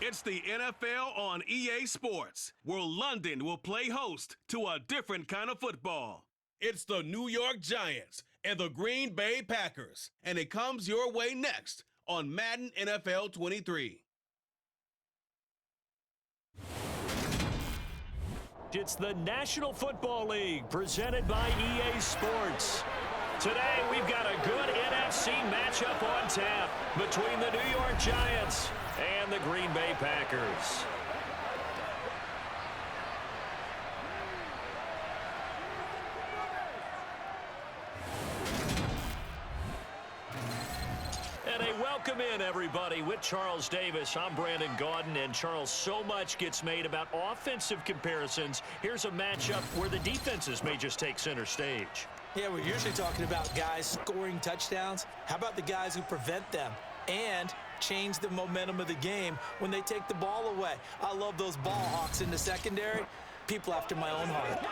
It's the NFL on EA Sports, where London will play host to a different kind of football. It's the New York Giants and the Green Bay Packers, and it comes your way next on Madden NFL 23. It's the National Football League presented by EA Sports. Today, we've got a good NFC matchup on tap between the New York Giants and the Green Bay Packers. And a welcome in, everybody, with Charles Davis. I'm Brandon Gaudin, and Charles, so much gets made about offensive comparisons. Here's a matchup where the defenses may just take center stage. Yeah, we're usually talking about guys scoring touchdowns. How about the guys who prevent them and change the momentum of the game when they take the ball away? I love those ball hawks in the secondary. People after my own heart.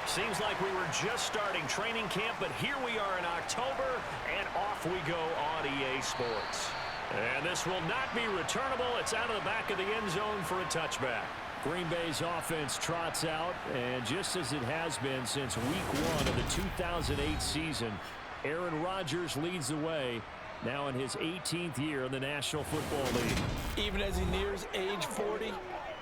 Seems like we were just starting training camp, but here we are in October, and off we go on EA Sports. And this will not be returnable. It's out of the back of the end zone for a touchback. Green Bay's offense trots out, and just as it has been since week 1 of the 2008 season, Aaron Rodgers leads the way, now in his 18th year in the National Football League. Even as he nears age 40,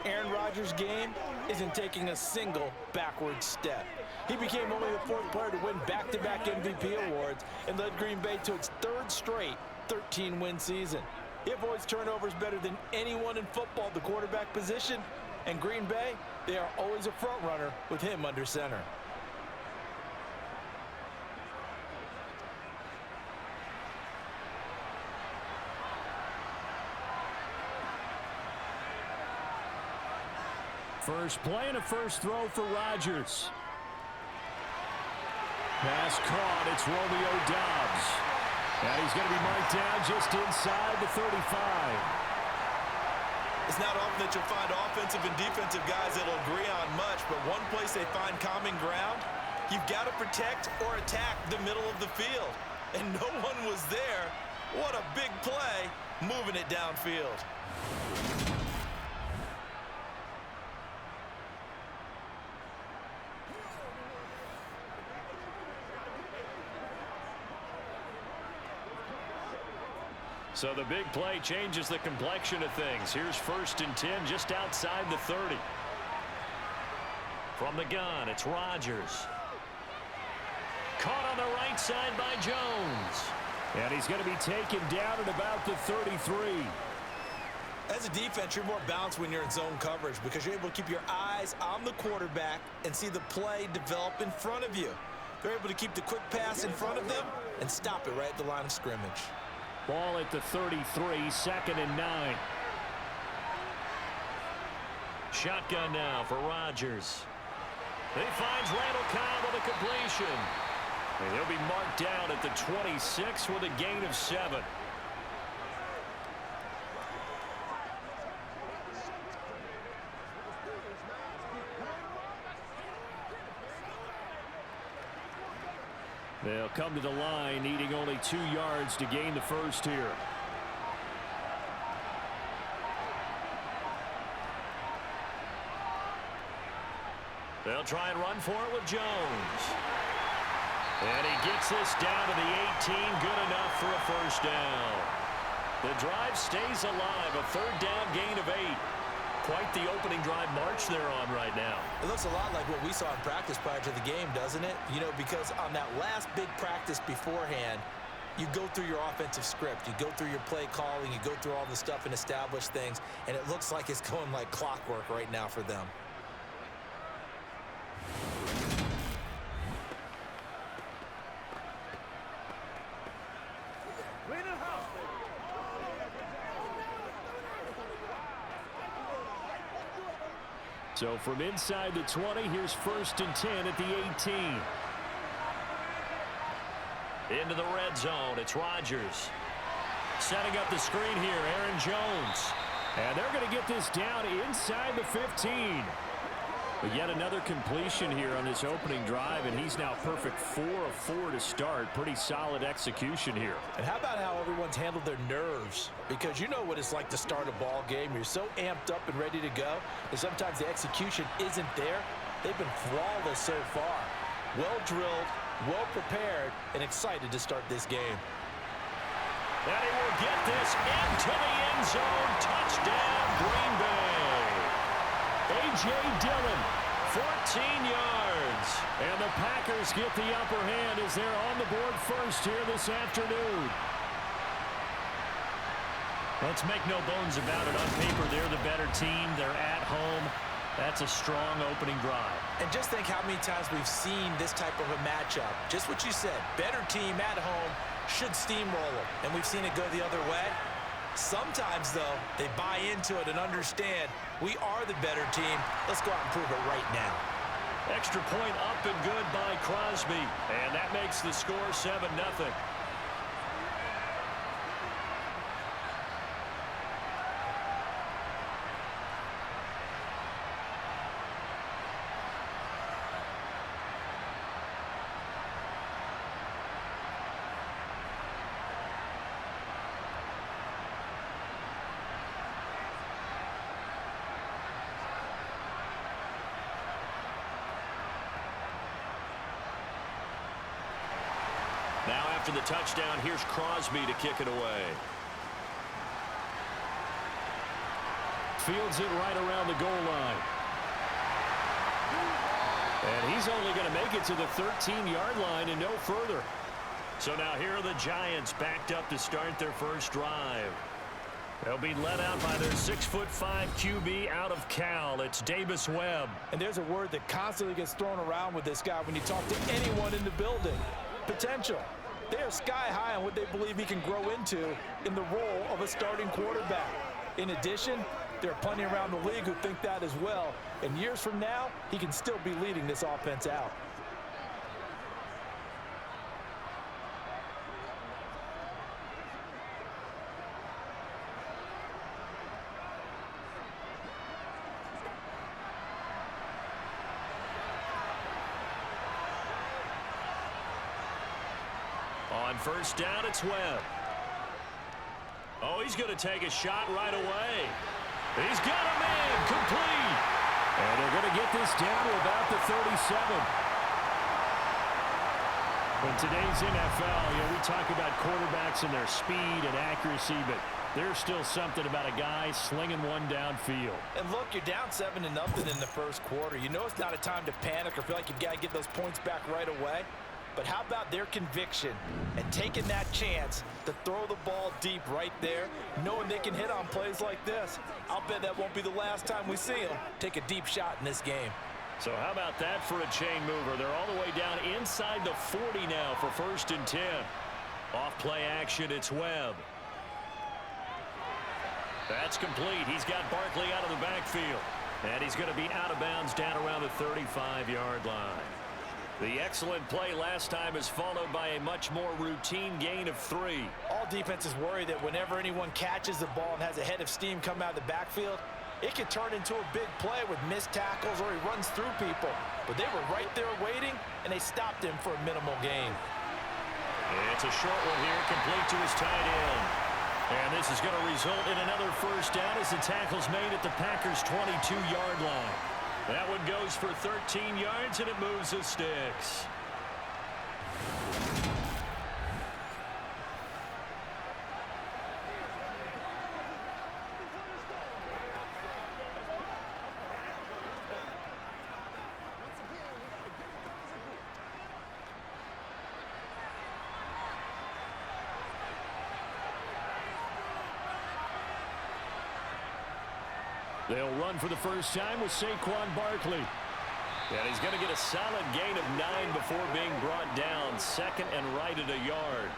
Aaron Rodgers' game isn't taking a single backward step. He became only the 4th player to win back-to-back MVP awards and led Green Bay to its 3rd straight 13-win season. He avoids turnovers better than anyone in football at the quarterback position, and Green Bay, they are always a front runner with him under center. First play and a first throw for Rodgers. Pass caught. It's Romeo Doubs. And he's going to be marked down just inside the 35. It's not often that you'll find offensive and defensive guys that'll agree on much, but one place they find common ground, you've got to protect or attack the middle of the field. And no one was there. What a big play, moving it downfield. So the big play changes the complexion of things. Here's 1st and 10 just outside the 30. From the gun, it's Rodgers. Caught on the right side by Jones. And he's going to be taken down at about the 33. As a defense, you're more balanced when you're in zone coverage because you're able to keep your eyes on the quarterback and see the play develop in front of you. They're able to keep the quick pass in front of them and stop it right at the line of scrimmage. Ball at the 33, 2nd and 9. Shotgun now for Rodgers. He finds Randall Cobb with a completion. And he'll be marked down at the 26 with a gain of 7. They'll come to the line, needing only 2 yards to gain the first here. They'll try and run for it with Jones. And he gets this down to the 18, good enough for a first down. The drive stays alive, a 3rd down gain of 8. Quite the opening drive march they're on right now. It looks a lot like what we saw in practice prior to the game, doesn't it? You know, because on that last big practice beforehand, you go through your offensive script, you go through your play calling, you go through all the stuff and establish things, and it looks like it's going like clockwork right now for them. So from inside the 20, here's 1st and 10 at the 18. Into the red zone, it's Rodgers. Setting up the screen here, Aaron Jones. And they're going to get this down inside the 15. But yet another completion here on this opening drive, and he's now perfect 4 of 4 to start. Pretty solid execution here. And how about how everyone's handled their nerves? Because you know what it's like to start a ball game. You're so amped up and ready to go, and sometimes the execution isn't there. They've been flawless so far. Well drilled, well prepared, and excited to start this game. And he will get this into the end zone. Touchdown, Green Bay. A.J. Dillon, 14 yards. And the Packers get the upper hand as they're on the board first here this afternoon. Let's make no bones about it. On paper, they're the better team. They're at home. That's a strong opening drive. And just think how many times we've seen this type of a matchup. Just what you said, better team at home should steamroll them. And we've seen it go the other way. Sometimes, though, they buy into it and understand we are the better team. Let's go out and prove it right now. Extra point up and good by Crosby. And that makes the score 7-0. Now after the touchdown, here's Crosby to kick it away. Fields it right around the goal line. And he's only going to make it to the 13-yard line and no further. So now here are the Giants backed up to start their first drive. They'll be led out by their 6'5" QB out of Cal. It's Davis Webb. And there's a word that constantly gets thrown around with this guy when you talk to anyone in the building. Potential. They are sky high on what they believe he can grow into in the role of a starting quarterback. In addition, there are plenty around the league who think that as well. And years from now, he can still be leading this offense out. On first down, it's Webb. Oh, he's going to take a shot right away. He's got a man complete. And they're going to get this down to about the 37. In today's NFL, we talk about quarterbacks and their speed and accuracy, but there's still something about a guy slinging one downfield. And look, you're down 7-0 in the first quarter. You know it's not a time to panic or feel like you've got to get those points back right away. But how about their conviction and taking that chance to throw the ball deep right there, knowing they can hit on plays like this? I'll bet that won't be the last time we see them take a deep shot in this game. So how about that for a chain mover? They're all the way down inside the 40 now for 1st and 10. Off play action, it's Webb. That's complete. He's got Barkley out of the backfield. And he's going to be out of bounds down around the 35-yard line. The excellent play last time is followed by a much more routine gain of 3. All defenses worry that whenever anyone catches the ball and has a head of steam come out of the backfield, it could turn into a big play with missed tackles or he runs through people. But they were right there waiting, and they stopped him for a minimal gain. It's a short one here, complete to his tight end. And this is going to result in another first down as the tackle's made at the Packers' 22-yard line. That one goes for 13 yards, and it moves the sticks. They'll run for the first time with Saquon Barkley. And he's going to get a solid gain of 9 before being brought down. Second and right at a yard.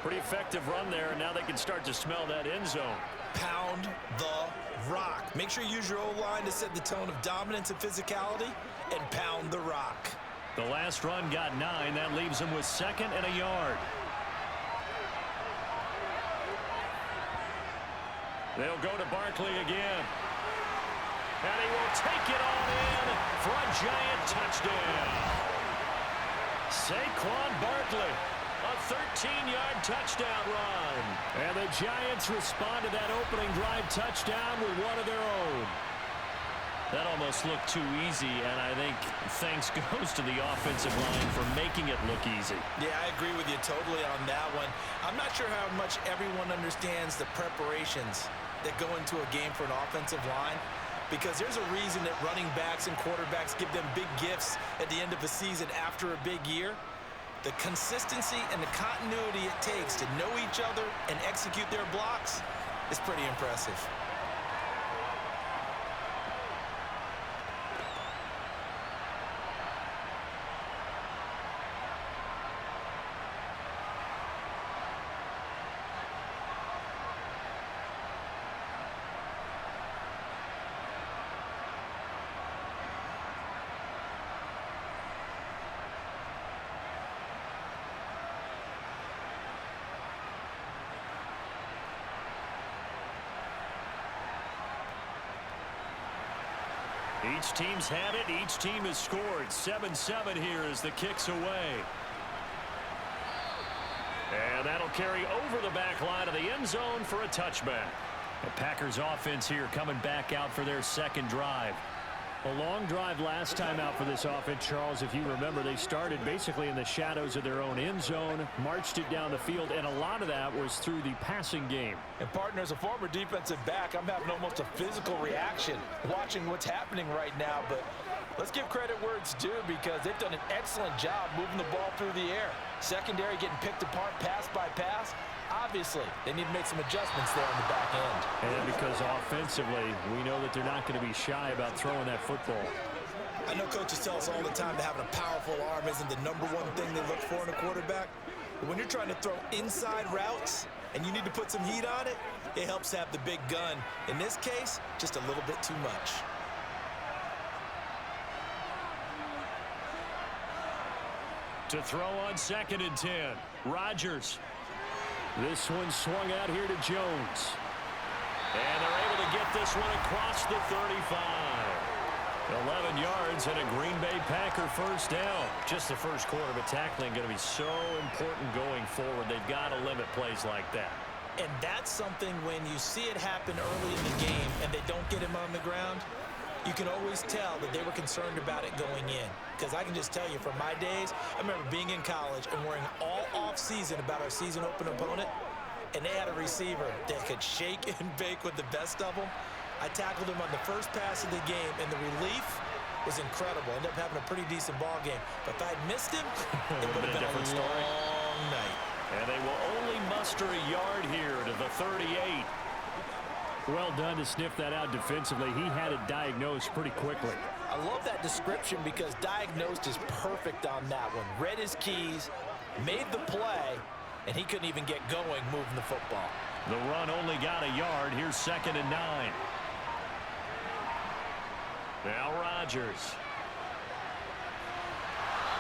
Pretty effective run there, and now they can start to smell that end zone. Pound the rock. Make sure you use your O-line to set the tone of dominance and physicality, and pound the rock. The last run got 9. That leaves him with second and a yard. They'll go to Barkley again. And he will take it on in for a giant touchdown. Saquon Barkley, a 13-yard touchdown run. And the Giants respond to that opening drive touchdown with one of their own. That almost looked too easy, and I think thanks goes to the offensive line for making it look easy. Yeah, I agree with you totally on that one. I'm not sure how much everyone understands the preparations that go into a game for an offensive line, because there's a reason that running backs and quarterbacks give them big gifts at the end of a season after a big year. The consistency and the continuity it takes to know each other and execute their blocks is pretty impressive. Each team's had it. Each team has scored. 7-7 here as the kick's away. And that'll carry over the back line of the end zone for a touchback. The Packers offense here coming back out for their second drive. A long drive last time out for this offense, Charles. If you remember, they started basically in the shadows of their own end zone, marched it down the field, and a lot of that was through the passing game. And partner, as a former defensive back, I'm having almost a physical reaction watching what's happening right now. But let's give credit where it's due, because they've done an excellent job moving the ball through the air. Secondary getting picked apart pass by pass. Obviously, they need to make some adjustments there on the back end. And because offensively, we know that they're not going to be shy about throwing that football. I know coaches tell us all the time that having a powerful arm isn't the #1 thing they look for in a quarterback. But when you're trying to throw inside routes and you need to put some heat on it, it helps have the big gun. In this case, just a little bit too much. To throw on 2nd and 10, Rodgers. This one swung out here to Jones. And they're able to get this one across the 35. 11 yards and a Green Bay Packer first down. Just the first quarter, but tackling going to be so important going forward. They've got to limit plays like that. And that's something when you see it happen early in the game and they don't get him on the ground, you can always tell that they were concerned about it going in. Because I can just tell you, from my days, I remember being in college and worrying all off-season about our season-open opponent, and they had a receiver that could shake and bake with the best of them. I tackled him on the first pass of the game, and the relief was incredible. Ended up having a pretty decent ball game. But if I'd missed him, it would have been a long night. And they will only muster a yard here to the 38. Well done to sniff that out defensively. He had it diagnosed pretty quickly. I love that description, because diagnosed is perfect on that one. Read his keys, made the play, and he couldn't even get going moving the football. The run only got a yard. Here's 2nd and 9. Now Rodgers.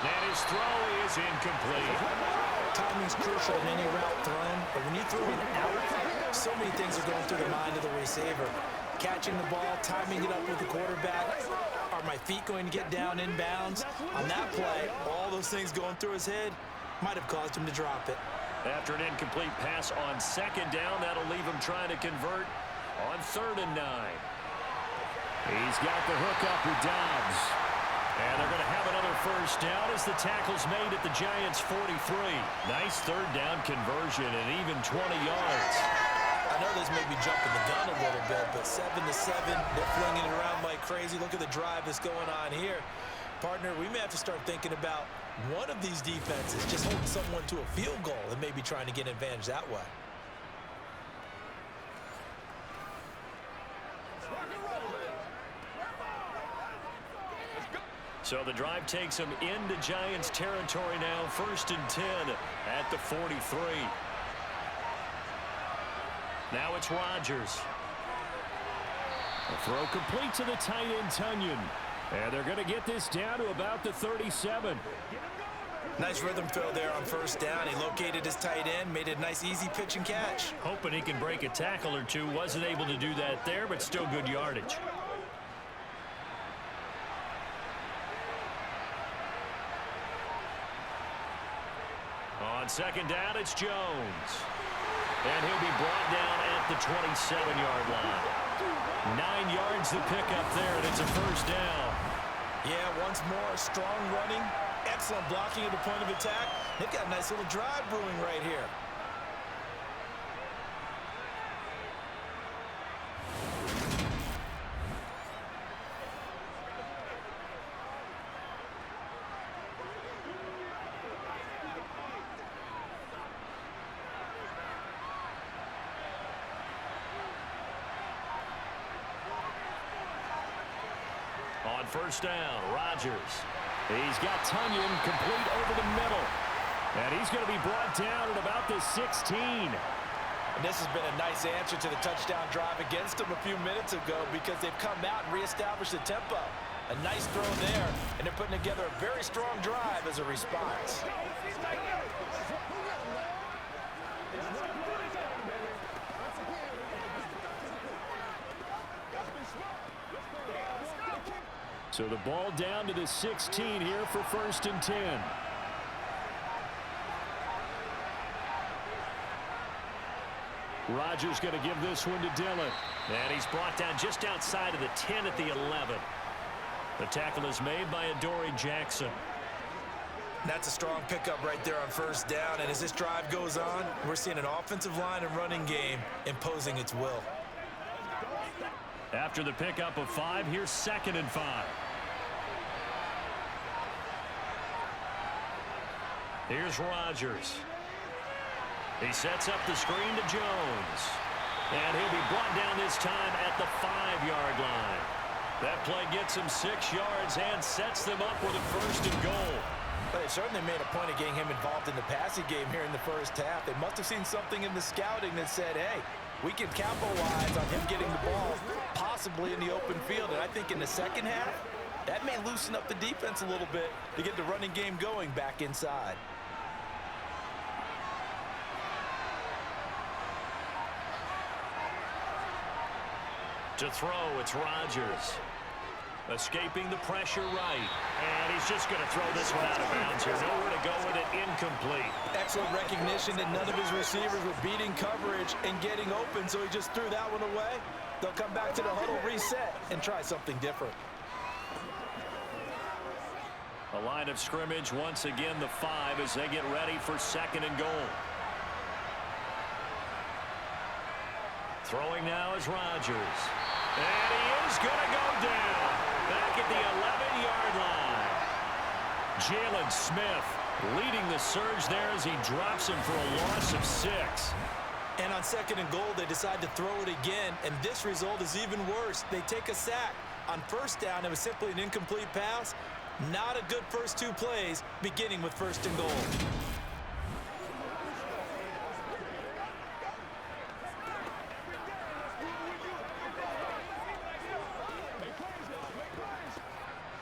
And his throw is incomplete. Timing's crucial in any route thrown, but when you throw it out, so many things are going through the mind of the receiver. Catching the ball, timing it up with the quarterback. Are my feet going to get down in bounds? On that play, all those things going through his head might have caused him to drop it. After an incomplete pass on 2nd down, that'll leave him trying to convert on 3rd and 9. He's got the hook up with Dobbs. And they're going to have another first down as the tackle's made at the Giants' 43. Nice 3rd down conversion and even 20 yards. I know this may be jumping the gun a little bit, but 7-7, they're flinging it around like crazy. Look at the drive that's going on here. Partner, we may have to start thinking about one of these defenses just holding someone to a field goal and maybe trying to get an advantage that way. So the drive takes them into Giants territory now, 1st and 10 at the 43. Now it's Rodgers. A throw complete to the tight end, Tunyon. And they're going to get this down to about the 37. Nice rhythm throw there on 1st down. He located his tight end, made a nice easy pitch and catch. Hoping he can break a tackle or two. Wasn't able to do that there, but still good yardage. On 2nd down, it's Jones. And he'll be brought down at the 27-yard line. 9 yards to pick up there, and it's a 1st down. Yeah, once more, strong running, excellent blocking at the point of attack. They've got a nice little drive brewing right here. On 1st down, Rodgers. He's got Tunyon complete over the middle. And he's going to be brought down at about the 16. And this has been a nice answer to the touchdown drive against them a few minutes ago because they've come out and reestablished the tempo. A nice throw there, and they're putting together a very strong drive as a response. So the ball down to the 16 here for 1st and 10. Rodgers going to give this one to Dillon. And he's brought down just outside of the 10 at the 11. The tackle is made by Adoree Jackson. That's a strong pickup right there on 1st down. And as this drive goes on, we're seeing an offensive line and running game imposing its will. After the pickup of 5, here's 2nd and 5. Here's Rodgers. He sets up the screen to Jones. And he'll be brought down this time at the 5-yard line. That play gets him 6 yards and sets them up with a 1st and goal. But they certainly made a point of getting him involved in the passing game here in the 1st half. They must have seen something in the scouting that said, hey, we can capitalize on him getting the ball, possibly in the open field. And I think in the 2nd half, that may loosen up the defense a little bit to get the running game going back inside. To throw, it's Rodgers. Escaping the pressure right. And he's just going to throw this one out of bounds here. Nowhere to go with it. Incomplete. Excellent recognition that none of his receivers were beating coverage and getting open, so he just threw that one away. They'll come back to the huddle, reset, and try something different. A line of scrimmage, once again the 5 as they get ready for 2nd and goal. Throwing now is Rodgers. And he is going to go down. Back at the 11-yard line. Jalen Smith leading the surge there as he drops him for a loss of 6. And on 2nd and goal, they decide to throw it again, and this result is even worse. They take a sack. On 1st down, it was simply an incomplete pass. Not a good first 2 plays, beginning with 1st and goal.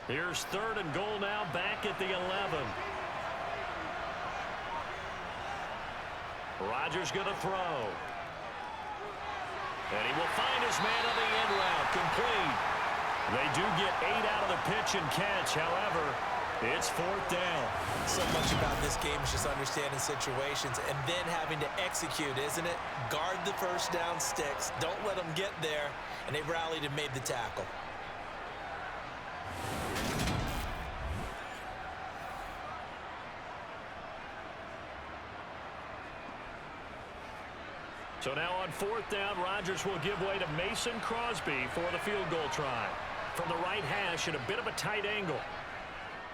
Here's 3rd and goal now, back at the 11. Rodgers going to throw. And he will find his man on the end route, complete. They do get 8 out of the pitch and catch. However, it's 4th down. So much about this game is just understanding situations and then having to execute, isn't it? Guard the 1st down sticks. Don't let them get there. And they rallied and made the tackle. So now on 4th down, Rodgers will give way to Mason Crosby for the field goal try. From the right hash at a bit of a tight angle.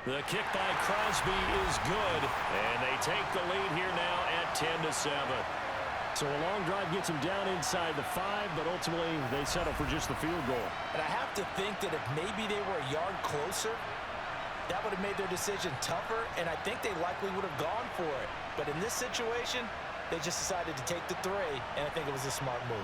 The kick by Crosby is good, and they take the lead here now at 10-7. So a long drive gets them down inside the 5, but ultimately they settle for just the field goal. And I have to think that if maybe they were a yard closer, That would have made their decision tougher, and I think they likely would have gone for it. But in this situation, they just decided to take the 3, and I think it was a smart move.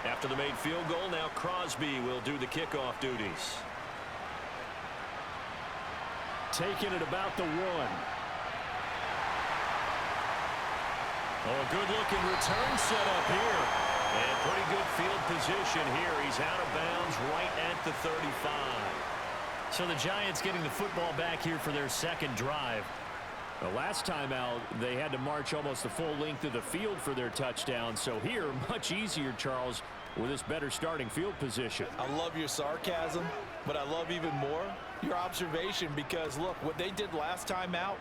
After the made field goal, now Crosby will do the kickoff duties. Taking it about the 1. Oh, a good-looking return set up here. And pretty good field position here. He's out of bounds right at the 35. So the Giants getting the football back here for their second drive. The last time out, they had to march almost the full length of the field for their touchdown. So here, much easier, Charles, with this better starting field position. I love your sarcasm, but I love even more your observation because, look, what they did last time out,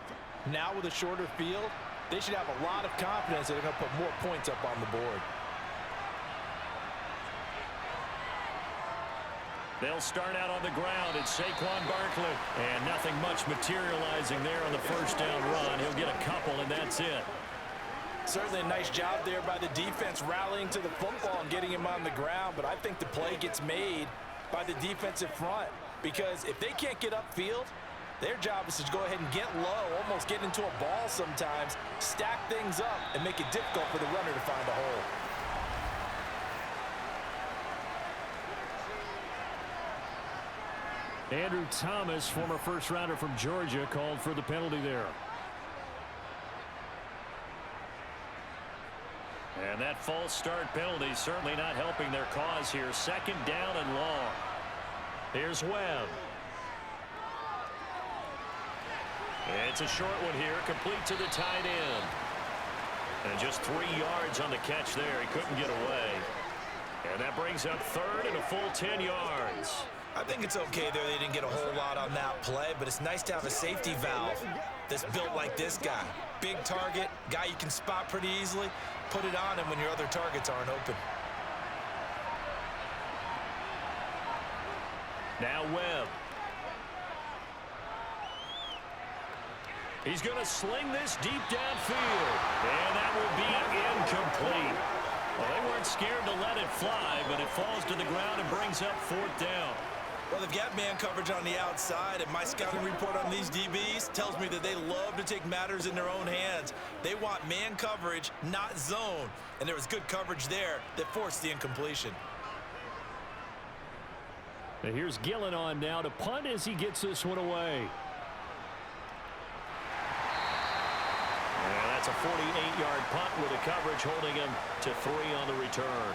now with a shorter field, they should have a lot of confidence that they're going to put more points up on the board. They'll start out on the ground. It's Saquon Barkley. And nothing much materializing there on the first down run. He'll get a couple, and that's it. Certainly a nice job there by the defense rallying to the football and getting him on the ground. But I think the play gets made by the defensive front because if they can't get upfield, their job is to go ahead and get low, almost get into a ball sometimes, stack things up, and make it difficult for the runner to find a hole. Andrew Thomas, former first-rounder from Georgia, called for the penalty there. And that false start penalty certainly not helping their cause here. Second down and long. Here's Webb. It's a short one here, complete to the tight end. And just 3 yards on the catch there. He couldn't get away. And that brings up third and a full 10 yards. I think it's okay there they didn't get a whole lot on that play, but it's nice to have a safety valve that's built like this guy. Big target, guy you can spot pretty easily. Put it on him when your other targets aren't open. Now Webb. He's going to sling this deep downfield. And that will be incomplete. Well, they weren't scared to let it fly, but it falls to the ground and brings up fourth down. Well, they've got man coverage on the outside, and my scouting report on these DBs tells me that they love to take matters in their own hands. They want man coverage, not zone. And there was good coverage there that forced the incompletion. And here's Gillen on now to punt as he gets this one away. And that's a 48-yard punt with the coverage holding him to 3 on the return.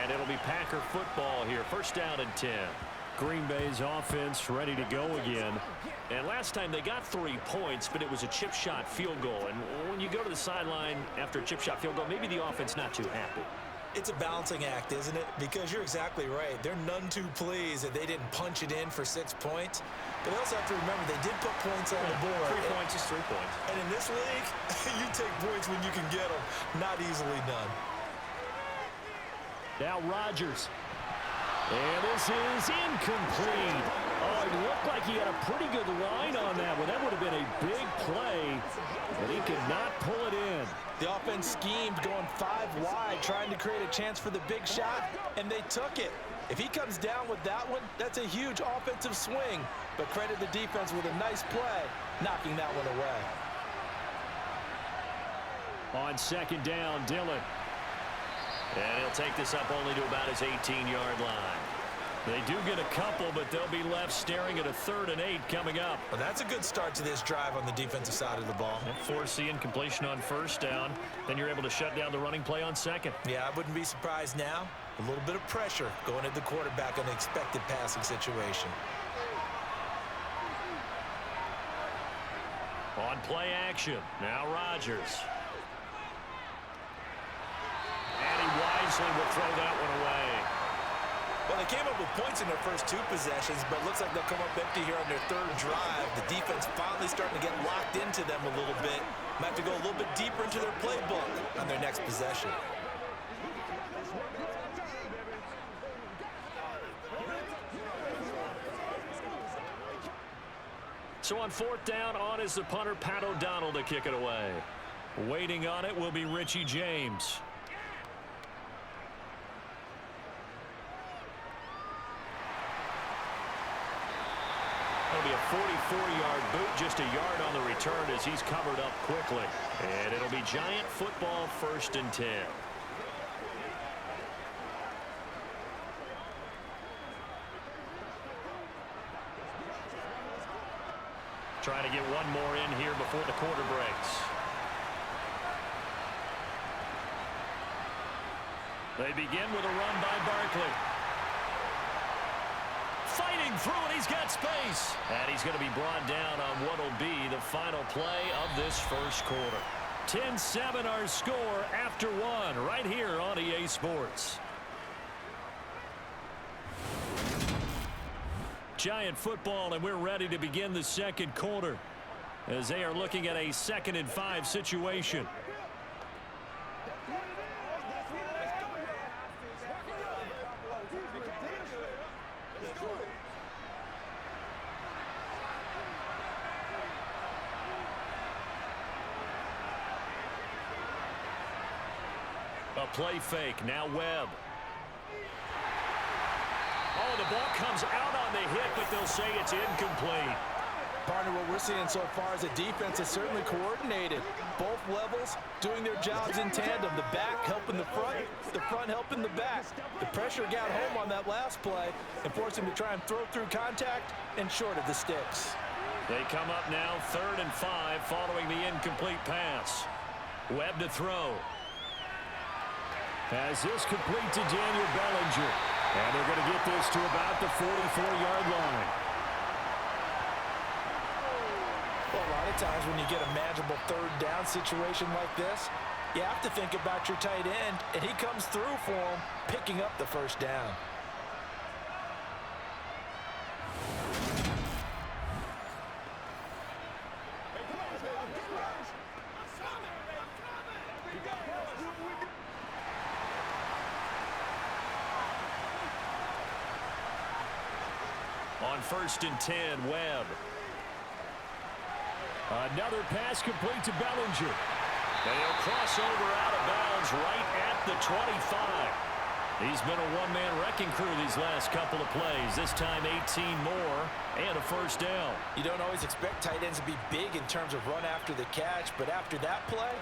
And it'll be Packer football here. First down and 10. Green Bay's offense ready to go again. And last time they got 3 points, but it was a chip shot field goal. And when you go to the sideline after a chip shot field goal, maybe the offense not too happy. It's a balancing act, isn't it? Because you're exactly right. They're none too pleased that they didn't punch it in for 6 points. But they also have to remember they did put points on the board. 3 points is 3 points. And in this league, you take points when you can get them. Not easily done. Now Rodgers. And this is incomplete. Oh, it looked like he had a pretty good line on that one. That would have been a big play, but he could not pull it in. The offense schemed going 5 wide, trying to create a chance for the big shot, and they took it. If he comes down with that one, that's a huge offensive swing. But credit the defense with a nice play, knocking that one away. On second down, Dillon. And he'll take this up only to about his 18-yard line. They do get a couple, but they'll be left staring at a 3rd and 8 coming up. Well, that's a good start to this drive on the defensive side of the ball. Force the incompletion on first down. Then you're able to shut down the running play on second. Yeah, I wouldn't be surprised now. A little bit of pressure going at the quarterback on the expected passing situation. On play action, now Rodgers. And he wisely will throw that one away. Well, they came up with points in their first 2 possessions, but it looks like they'll come up empty here on their 3rd drive. The defense finally starting to get locked into them a little bit. Might have to go a little bit deeper into their playbook on their next possession. So on fourth down, on is the punter, Pat O'Donnell, to kick it away. Waiting on it will be Richie James. It'll be a 44-yard boot, just a yard on the return as he's covered up quickly. And it'll be Giant football, 1st and 10. Trying to get one more in here before the quarter breaks. They begin with a run by Barkley. Fighting through it, he's got space. And he's going to be brought down on what will be the final play of this first quarter. 10-7 our score after one right here on EA Sports. Giant football, and we're ready to begin the second quarter as they are looking at a 2nd and 5 situation. A play fake, now Webb. Oh, the ball comes out on the hit, but they'll say it's incomplete. Partner, what we're seeing so far is the defense is certainly coordinated. Both levels doing their jobs in tandem. The back helping the front helping the back. The pressure got home on that last play and forced him to try and throw through contact and short of the sticks. They come up now 3rd and 5 following the incomplete pass. Webb to throw. As this complete to Daniel Bellinger. And they're going to get this to about the 44-yard line. Well, a lot of times when you get a manageable 3rd down situation like this, you have to think about your tight end, and he comes through for him, picking up the 1st down. On 1st and 10, Webb. Another pass complete to Bellinger. They'll cross over out of bounds right at the 25. He's been a one-man wrecking crew these last couple of plays. This time 18 more and a 1st down. You don't always expect tight ends to be big in terms of run after the catch, but after that play,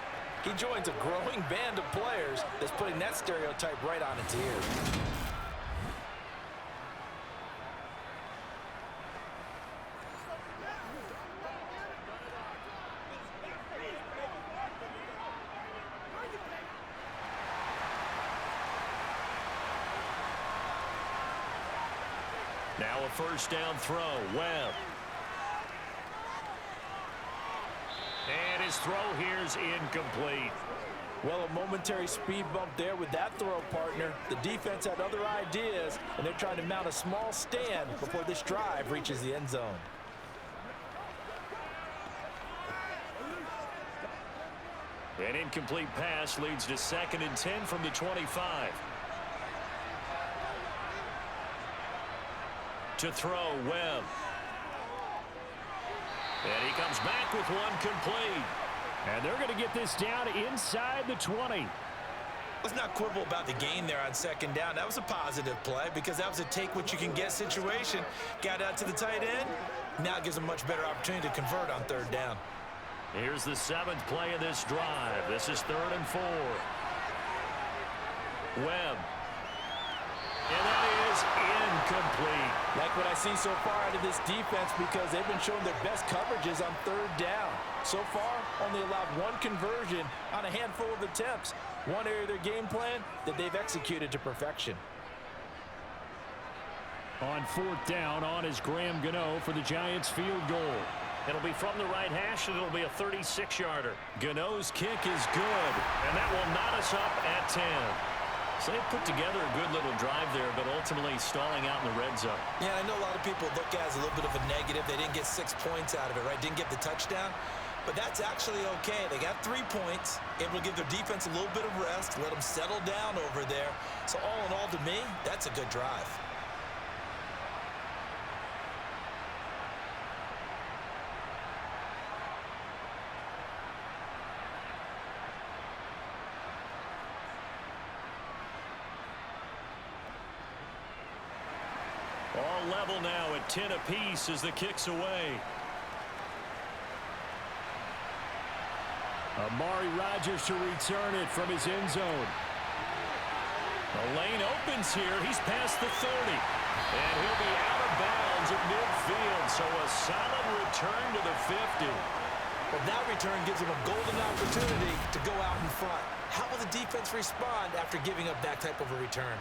he joins a growing band of players that's putting that stereotype right on its ear. Now a 1st down throw, Webb. And his throw here is incomplete. Well, a momentary speed bump there with that throw, partner. The defense had other ideas, and they're trying to mount a small stand before this drive reaches the end zone. An incomplete pass leads to 2nd and 10 from the 25. To throw, Webb. And he comes back with one complete. And they're going to get this down inside the 20. Let's not quibble about the gain there on 2nd down. That was a positive play because that was a take-what-you-can-get situation. Got out to the tight end. Now it gives them a much better opportunity to convert on 3rd down. Here's the 7th play of this drive. This is 3rd and 4. Webb. And that is incomplete. Like what I see so far out of this defense because they've been showing their best coverages on 3rd down. So far, only allowed one conversion on a handful of attempts. One area of their game plan that they've executed to perfection. On 4th down, on is Graham Gano for the Giants field goal. It'll be from the right hash, and it'll be a 36-yarder. Gano's kick is good, and that will knot us up at 10. So they put together a good little drive there, but ultimately stalling out in the red zone. Yeah, I know a lot of people look at it as a little bit of a negative. They didn't get 6 points out of it, right? Didn't get the touchdown. But that's actually okay. They got 3 points, able to give their defense a little bit of rest, let them settle down over there. So all in all, to me, that's a good drive. All level now at 10 apiece as the kick's away. Amari Rodgers to return it from his end zone. The lane opens here. He's past the 30. And he'll be out of bounds at midfield. So a solid return to the 50. Well, that return gives him a golden opportunity to go out in front. How will the defense respond after giving up that type of a return?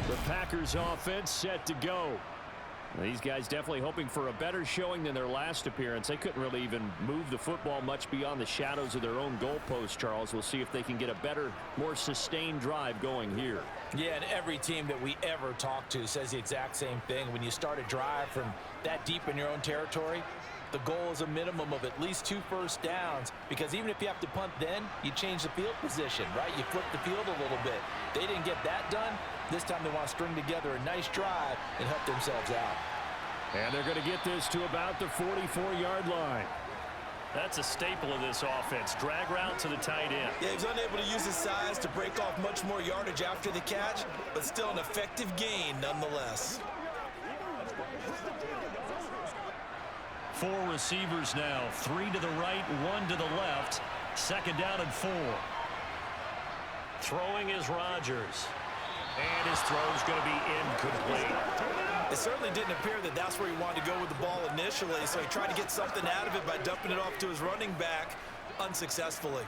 The Packers offense set to go. These guys definitely hoping for a better showing than their last appearance. They couldn't really even move the football much beyond the shadows of their own goalpost, Charles. We'll see if they can get a better, more sustained drive going here. Yeah, and every team that we ever talk to says the exact same thing. When you start a drive from that deep in your own territory, the goal is a minimum of at least 2 first downs, because even if you have to punt then, you change the field position, right? You flip the field a little bit. They didn't get that done. This time they want to string together a nice drive and help themselves out. And they're going to get this to about the 44-yard line. That's a staple of this offense. Drag route to the tight end. Yeah, he was unable to use his size to break off much more yardage after the catch, but still an effective gain nonetheless. 4 receivers now. 3 to the right, 1 to the left. 2nd down and 4. Throwing is Rodgers. And his throw's going to be incomplete. It certainly didn't appear that that's where he wanted to go with the ball initially, so he tried to get something out of it by dumping it off to his running back unsuccessfully.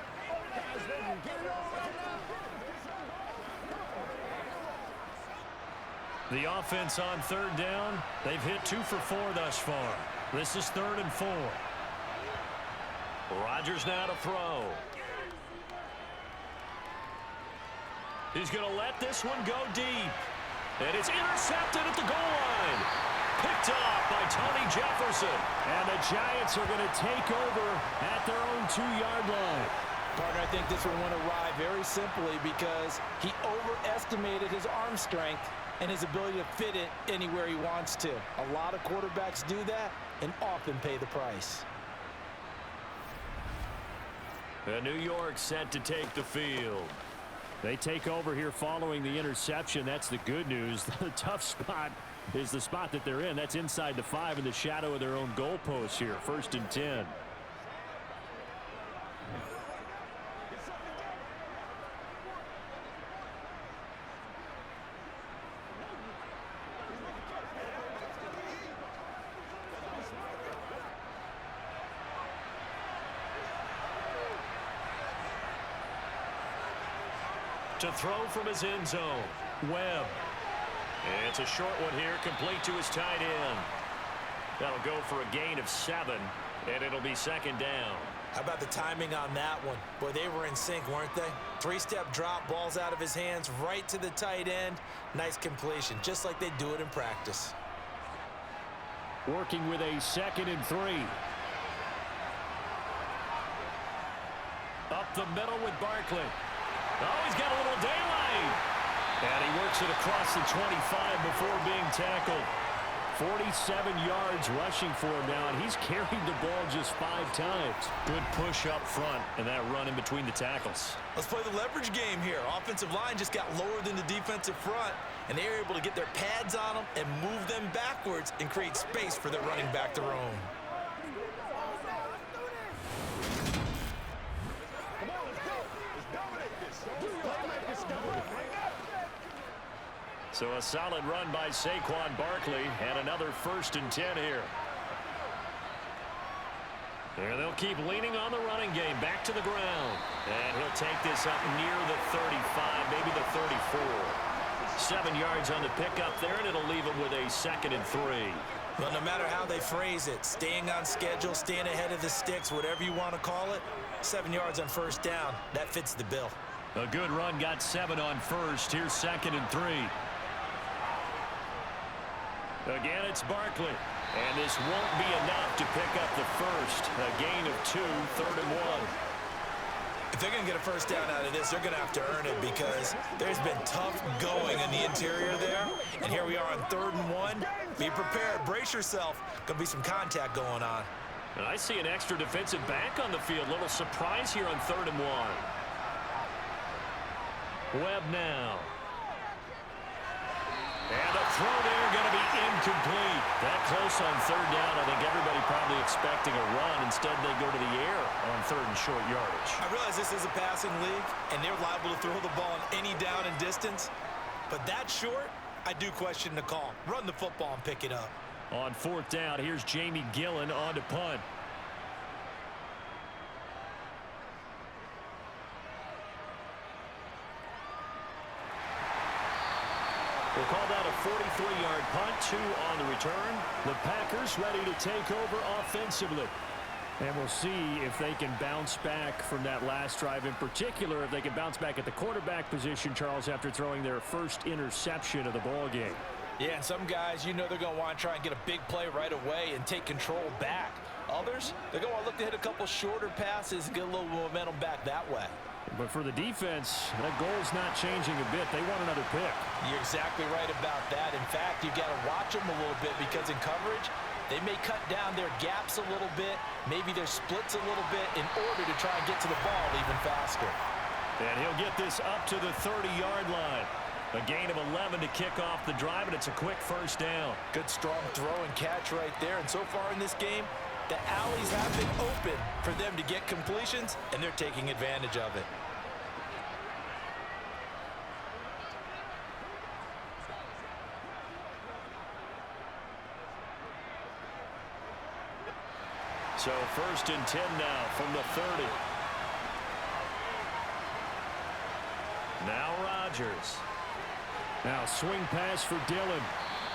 The offense on 3rd down. They've hit 2 for 4 thus far. This is 3rd and 4. Rodgers now to throw. He's going to let this one go deep. And it's intercepted at the goal line. Picked off by Tony Jefferson. And the Giants are going to take over at their own 2-yard line. Partner, I think this one went awry very simply because he overestimated his arm strength and his ability to fit it anywhere he wants to. A lot of quarterbacks do that and often pay the price. And New York set to take the field. They take over here following the interception. That's the good news. The tough spot is the spot that they're in. That's inside the 5 in the shadow of their own goalpost here. 1st and 10. To throw from his end zone, Webb. And it's a short one here, complete to his tight end. That'll go for a gain of 7, and it'll be 2nd down. How about the timing on that one? Boy, they were in sync, weren't they? 3-step drop, balls out of his hands, right to the tight end. Nice completion, just like they do it in practice. Working with a 2nd and 3. Up the middle with Barkley. Oh, he's got a little daylight. And he works it across the 25 before being tackled. 47 yards rushing for him now, and he's carried the ball just 5 times. Good push up front, and that run in between the tackles. Let's play the leverage game here. Offensive line just got lower than the defensive front, and they were able to get their pads on them and move them backwards and create space for their running back to roam. So a solid run by Saquon Barkley, and another 1st and 10 here. And they'll keep leaning on the running game, back to the ground. And he'll take this up near the 35, maybe the 34. 7 yards on the pickup there, and it'll leave him with a 2nd and 3. Well, no matter how they phrase it, staying on schedule, staying ahead of the sticks, whatever you want to call it, 7 yards on 1st down, that fits the bill. A good run, got 7 on 1st. Here's 2nd and 3. Again, it's Barkley. And this won't be enough to pick up the 1st. A gain of 2, 3rd and 1. If they're going to get a 1st down out of this, they're going to have to earn it because there's been tough going in the interior there. And here we are on 3rd and 1. Be prepared. Brace yourself. Going to be some contact going on. And I see an extra defensive back on the field. Little surprise here on 3rd and 1. Webb now. And the throw there going to be incomplete. That close on third down. I think everybody probably expecting a run. Instead, they go to the air on third and short yardage. I realize this is a passing league, and they're liable to throw the ball on any down and distance. But that short, I do question the call. Run the football and pick it up. On fourth down, here's Jamie Gillen on to punt. We'll call that a 43-yard punt, 2 on the return. The Packers ready to take over offensively. And we'll see if they can bounce back from that last drive. In particular, if they can bounce back at the quarterback position, Charles, after throwing their first interception of the ball game. Yeah, and some guys, you know they're going to want to try and get a big play right away and take control back. Others, they're going to look to hit a couple shorter passes and get a little momentum back that way. But for the defense, that goal's not changing a bit. They want another pick. You're exactly right about that. In fact, you've got to watch them a little bit because in coverage, they may cut down their gaps a little bit, maybe their splits a little bit in order to try and get to the ball even faster. And he'll get this up to the 30-yard line. A gain of 11 to kick off the drive, and it's a quick first down. Good strong throw and catch right there. And so far in this game, the alleys have been open for them to get completions, and they're taking advantage of it. So first and 10 now from the 30. Now Rodgers. Now swing pass for Dillon.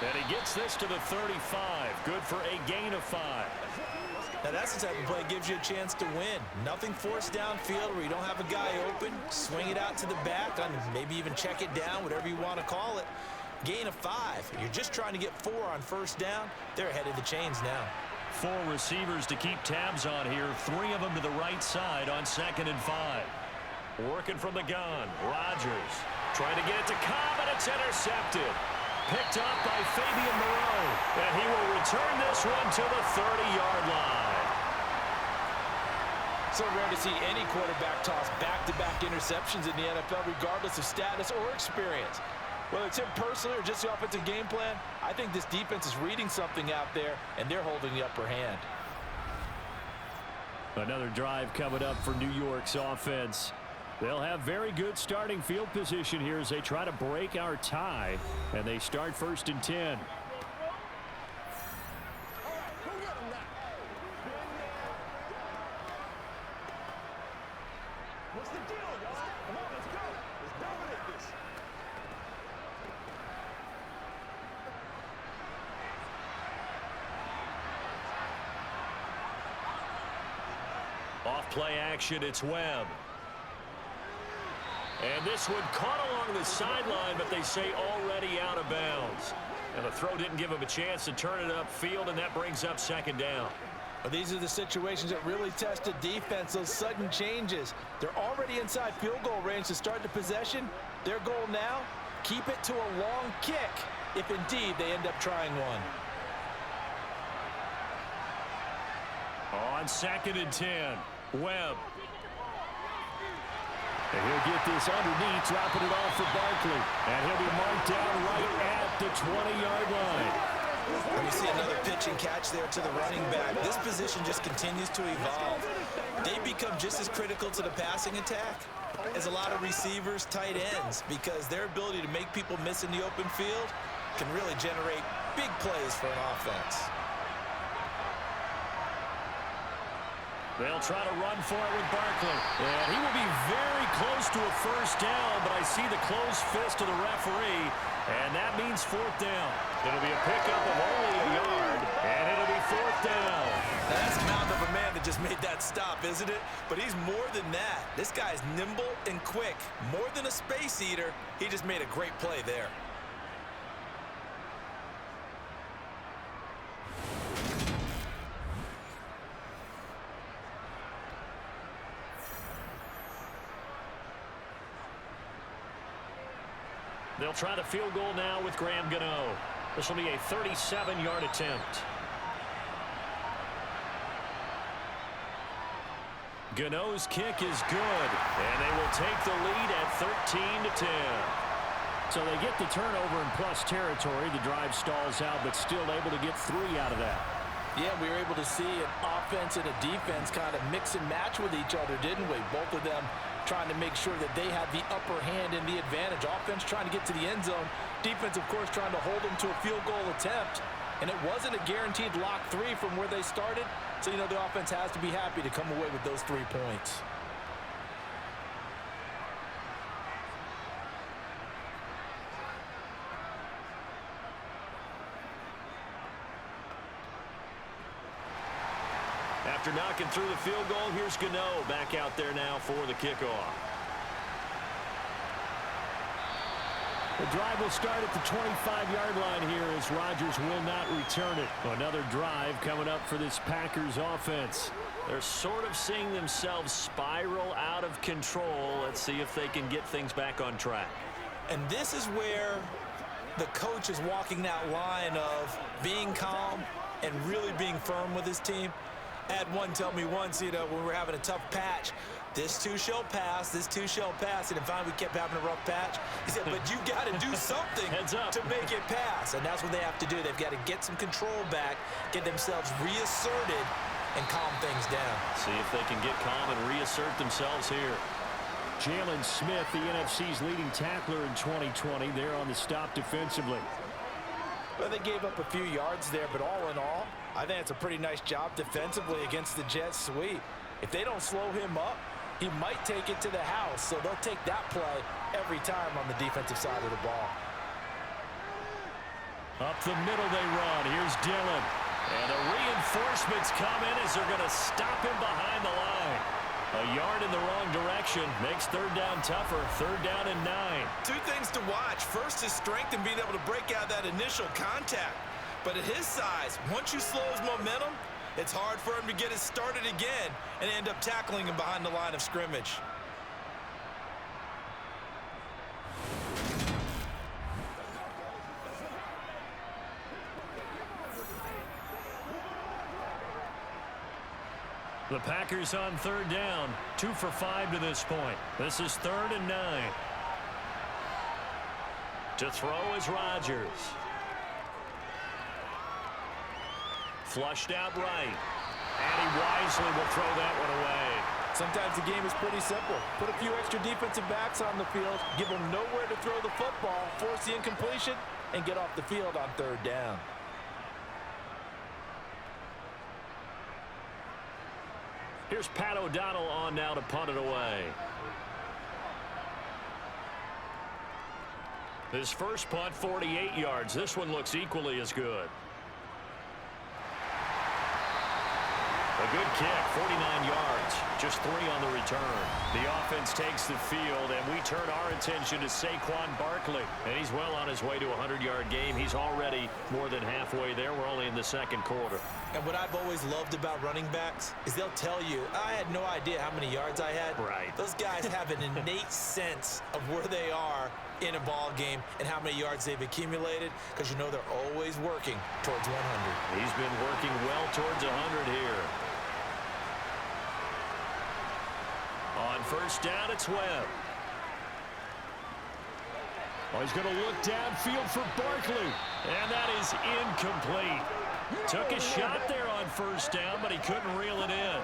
And he gets this to the 35. Good for a gain of 5. Now that's the type of play that gives you a chance to win. Nothing forced downfield where you don't have a guy open. Swing it out to the back, maybe even check it down, whatever you want to call it. Gain of 5. You're just trying to get 4 on first down. They're ahead of the chains now. 4 receivers to keep tabs on here. 3 of them to the right side on 2nd and 5. Working from the gun. Rodgers trying to get it to Cobb, and it's intercepted. Picked up by Fabian Moreau. And he will return this one to the 30-yard line. So rare to see any quarterback toss back-to-back interceptions in the NFL, regardless of status or experience. Whether it's him personally or just the offensive game plan, I think this defense is reading something out there, and they're holding the upper hand. Another drive coming up for New York's offense. They'll have very good starting field position here as they try to break our tie, and they start first and 10. What's the deal, y'all? Come on, let's go. Let's dominate this. Off play action, it's Webb. And this one caught along the sideline, but they say already out of bounds. And the throw didn't give him a chance to turn it upfield, and that brings up 2nd down. But these are the situations that really test the defense, those sudden changes. They're already inside field goal range to start the possession. Their goal now, keep it to a long kick, if indeed they end up trying one. On 2nd and 10, Webb. And he'll get this underneath, dropping it off for Barkley. And he'll be marked down right at the 20-yard line. When you see another pitch and catch there to the running back, this position just continues to evolve. They become just as critical to the passing attack as a lot of receivers, tight ends, because their ability to make people miss in the open field can really generate big plays for an offense. They'll try to run for it with Barkley. And he will be very close to a first down, but I see the closed fist of the referee, and that means 4th down. It'll be a pickup of only a yard, and it'll be 4th down. Now that's the mountain of a man that just made that stop, isn't it? But he's more than that. This guy's nimble and quick. More than a space eater, he just made a great play there. They'll try the field goal now with Graham Gano. This will be a 37-yard attempt. Gano's kick is good, and they will take the lead at 13-10. So they get the turnover in plus territory. The drive stalls out, but still able to get 3 out of that. Yeah, we were able to see an offense and a defense kind of mix and match with each other, didn't we? Both of them trying to make sure that they had the upper hand and the advantage. Offense trying to get to the end zone. Defense, of course, trying to hold them to a field goal attempt. And it wasn't a guaranteed lock 3 from where they started. So, you know, the offense has to be happy to come away with those 3 points. After knocking through the field goal, here's Gano back out there now for the kickoff. The drive will start at the 25-yard line here as Rodgers will not return it. Another drive coming up for this Packers offense. They're sort of seeing themselves spiral out of control. Let's see if they can get things back on track. And this is where the coach is walking that line of being calm and really being firm with his team. I had one tell me once, you know, when we were having a tough patch, this too shall pass, this too shall pass. And finally we kept having a rough patch. He said, but you got to do something to make it pass. And that's what they have to do. They've got to get some control back, get themselves reasserted, and calm things down. See if they can get calm and reassert themselves here. Jalen Smith, the NFC's leading tackler in 2020, there on the stop defensively. Well, they gave up a few yards there, but all in all, I think it's a pretty nice job defensively against the Jets sweep. If they don't slow him up, he might take it to the house, so they'll take that play every time on the defensive side of the ball. Up the middle they run. Here's Dillon. And the reinforcements come in as they're going to stop him behind the line. A yard in the wrong direction makes third down tougher. Third down and 9. 2 things to watch. First, his strength and being able to break out that initial contact. But at his size, once you slow his momentum, it's hard for him to get it started again and end up tackling him behind the line of scrimmage. The Packers on third down. 2 for 5 to this point. This is 3rd and 9. To throw is Rodgers. Flushed out right. And he wisely will throw that one away. Sometimes the game is pretty simple. Put a few extra defensive backs on the field, give them nowhere to throw the football, force the incompletion, and get off the field on third down. Here's Pat O'Donnell on now to punt it away. His first punt, 48 yards. This one looks equally as good. A good kick, 49 yards, just 3 on the return. The offense takes the field, and we turn our attention to Saquon Barkley. And he's well on his way to a 100-yard game. He's already more than halfway there. We're only in the second quarter. And what I've always loved about running backs is they'll tell you, I had no idea how many yards I had. Right. Those guys have an innate sense of where they are in a ball game and how many yards they've accumulated, because you know they're always working towards 100. He's been working well towards 100 here. On first down, it's Webb. Oh, he's going to look downfield for Barkley. And that is incomplete. Took a shot there on first down, but he couldn't reel it in.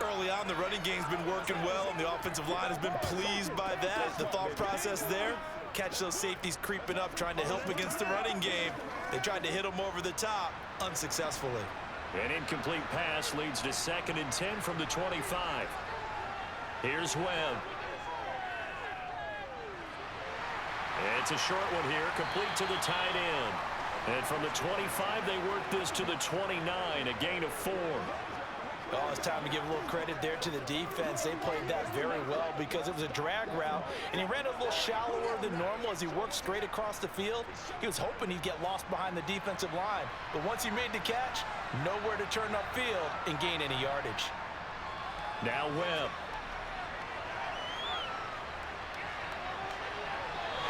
Early on, the running game's been working well, and the offensive line has been pleased by that. The thought process there, catch those safeties creeping up, trying to help against the running game. They tried to hit them over the top, unsuccessfully. An incomplete pass leads to 2nd and 10 from the 25. Here's Webb. It's a short one here, complete to the tight end. And from the 25, they work this to the 29, a gain of 4. Oh, it's time to give a little credit there to the defense. They played that very well because it was a drag route, and he ran a little shallower than normal as he worked straight across the field. He was hoping he'd get lost behind the defensive line, but once he made the catch, nowhere to turn upfield and gain any yardage. Now Webb.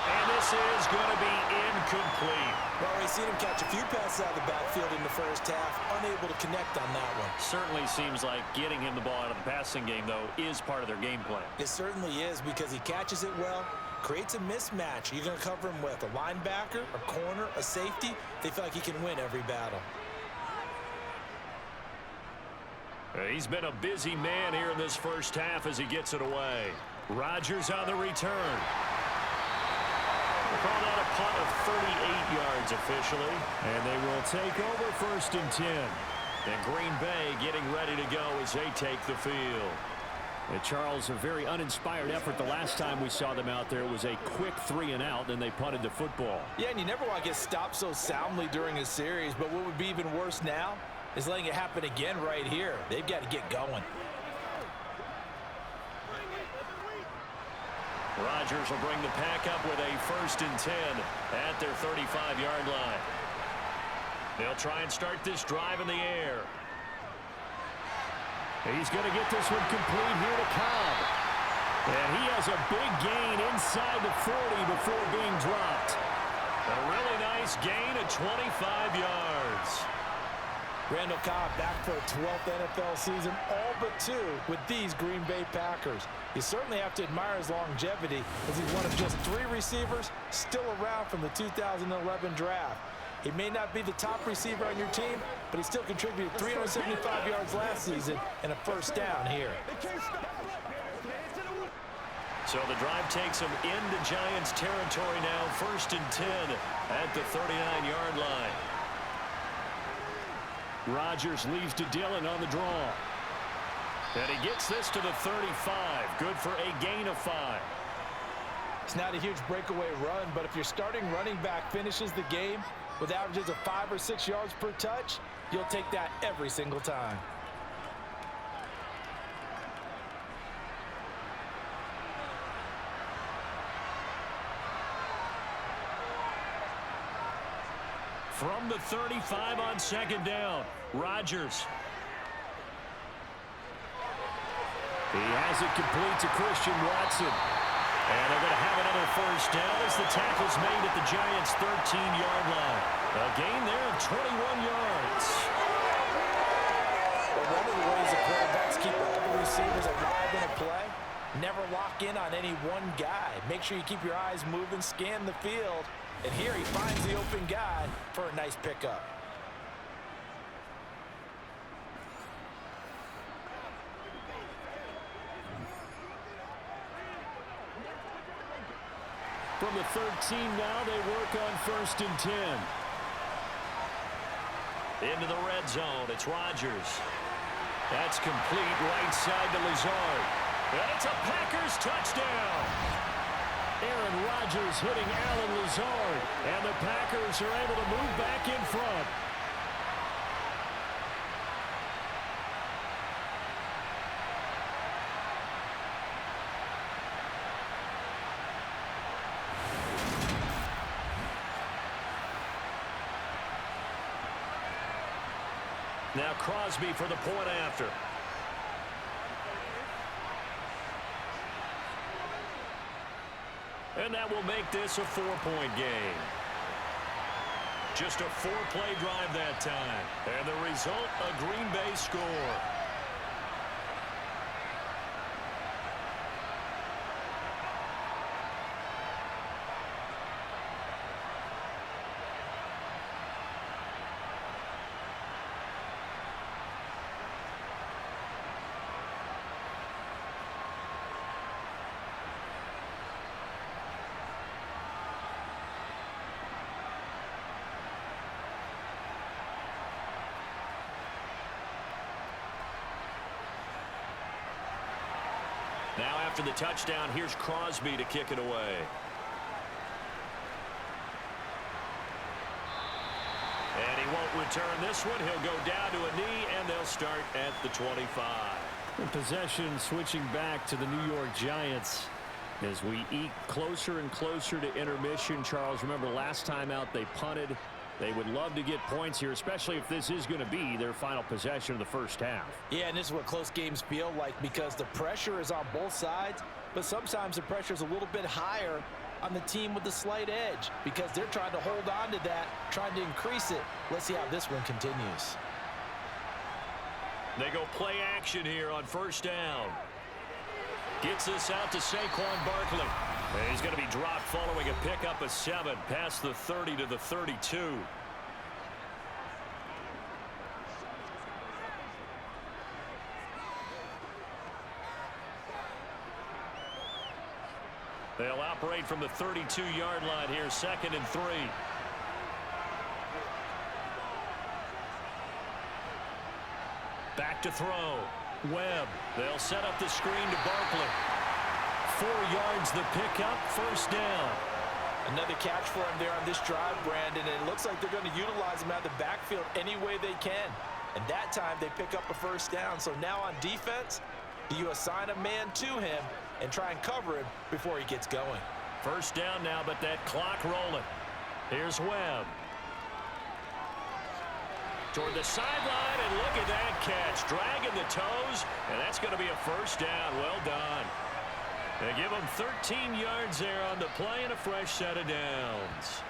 And this is going to be incomplete. Well, we've seen him catch a few passes out of the backfield in the first half, unable to connect on that one. Certainly seems like getting him the ball out of the passing game, though, is part of their game plan. It certainly is, because he catches it well, Creates a mismatch. You're going to cover him with a linebacker, a corner, a safety. They feel like he can win every battle. He's been a busy man here in this first half as he gets it away. Rodgers on the return. We'll call that a punt of 38 yards officially. And they will take over 1st and 10. And Green Bay getting ready to go as they take the field. And Charles, a very uninspired effort the last time we saw them out there. It was a quick 3-and-out, then they punted the football. Yeah, and you never want to get stopped so soundly during a series, but what would be even worse now is letting it happen again right here. They've got to get going. Rodgers will bring the pack up with a 1st and 10 at their 35-yard line. They'll try and start this drive in the air. He's going to get this one complete here to Cobb. And he has a big gain inside the 40 before being dropped. A really nice gain of 25 yards. Randall Cobb back for a 12th NFL season, all but 2 with these Green Bay Packers. You certainly have to admire his longevity as he's one of just 3 receivers still around from the 2011 draft. He may not be the top receiver on your team, but he still contributed 375 yards last season and a 1st down here. So the drive takes him into Giants territory now, 1st and 10 at the 39-yard line. Rodgers leaves to Dillon on the draw. And he gets this to the 35. Good for a gain of 5. It's not a huge breakaway run, but if your starting running back finishes the game with averages of 5 or 6 yards per touch, you'll take that every single time. From the 35 on 2nd down, Rodgers. He has it complete to Christian Watson. And they're going to have another 1st down as the tackle's made at the Giants' 13-yard line. A gain there of 21 yards. Well, one of the ways the quarterbacks keep all the receivers alive in a play, never lock in on any one guy. Make sure you keep your eyes moving, scan the field. And here he finds the open guy for a nice pickup. From the 13 now, they work on 1st and 10. Into the red zone, it's Rodgers. That's complete right side to Lazard. And it's a Packers touchdown. Aaron Rodgers hitting Alan Lazard. And the Packers are able to move back in front. Now Crosby for the point after. And that will make this a 4-point game. Just a 4-play drive that time. And the result, a Green Bay score. Now after the touchdown, here's Crosby to kick it away. And he won't return this one. He'll go down to a knee, and they'll start at the 25. Possession switching back to the New York Giants as we eke closer and closer to intermission. Charles, remember last time out they punted. They would love to get points here, especially if this is going to be their final possession of the first half. Yeah, and this is what close games feel like because the pressure is on both sides, but sometimes the pressure is a little bit higher on the team with the slight edge because they're trying to hold on to that, trying to increase it. Let's see how this one continues. They go play action here on 1st down. Gets this out to Saquon Barkley. And he's going to be dropped following a pickup of 7 past the 30 to the 32. They'll operate from the 32-yard line here, 2nd and 3. Back to throw. Webb. They'll set up the screen to Barkley. 4 yards the pickup, 1st down. Another catch for him there on this drive, Brandon, and it looks like they're going to utilize him out of the backfield any way they can. And that time they pick up a 1st down. So now on defense, you assign a man to him and try and cover him before he gets going. 1st down now, but that clock rolling. Here's Webb. Toward the sideline, and look at that catch. Dragging the toes, and that's going to be a 1st down. Well done. They give him 13 yards there on the play and a fresh set of downs.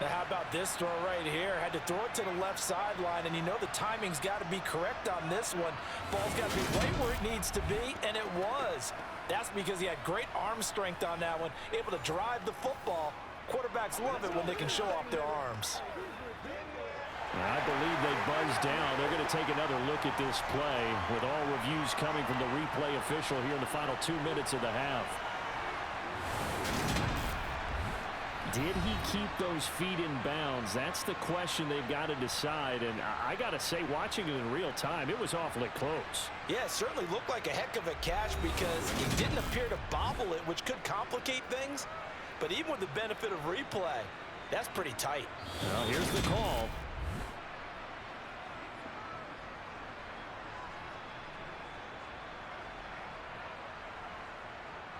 Now how about this throw right here? Had to throw it to the left sideline, and you know the timing's got to be correct on this one. Ball's got to be right where it needs to be, and it was. That's because he had great arm strength on that one, able to drive the football. Quarterbacks love it when they can show off their arms. I believe they buzzed down. They're going to take another look at this play with all reviews coming from the replay official here in the final 2 minutes of the half. Did he keep those feet in bounds? That's the question they've got to decide. And I got to say, watching it in real time, it was awfully close. Yeah, it certainly looked like a heck of a catch because he didn't appear to bobble it, which could complicate things. But even with the benefit of replay, that's pretty tight. Well, here's the call.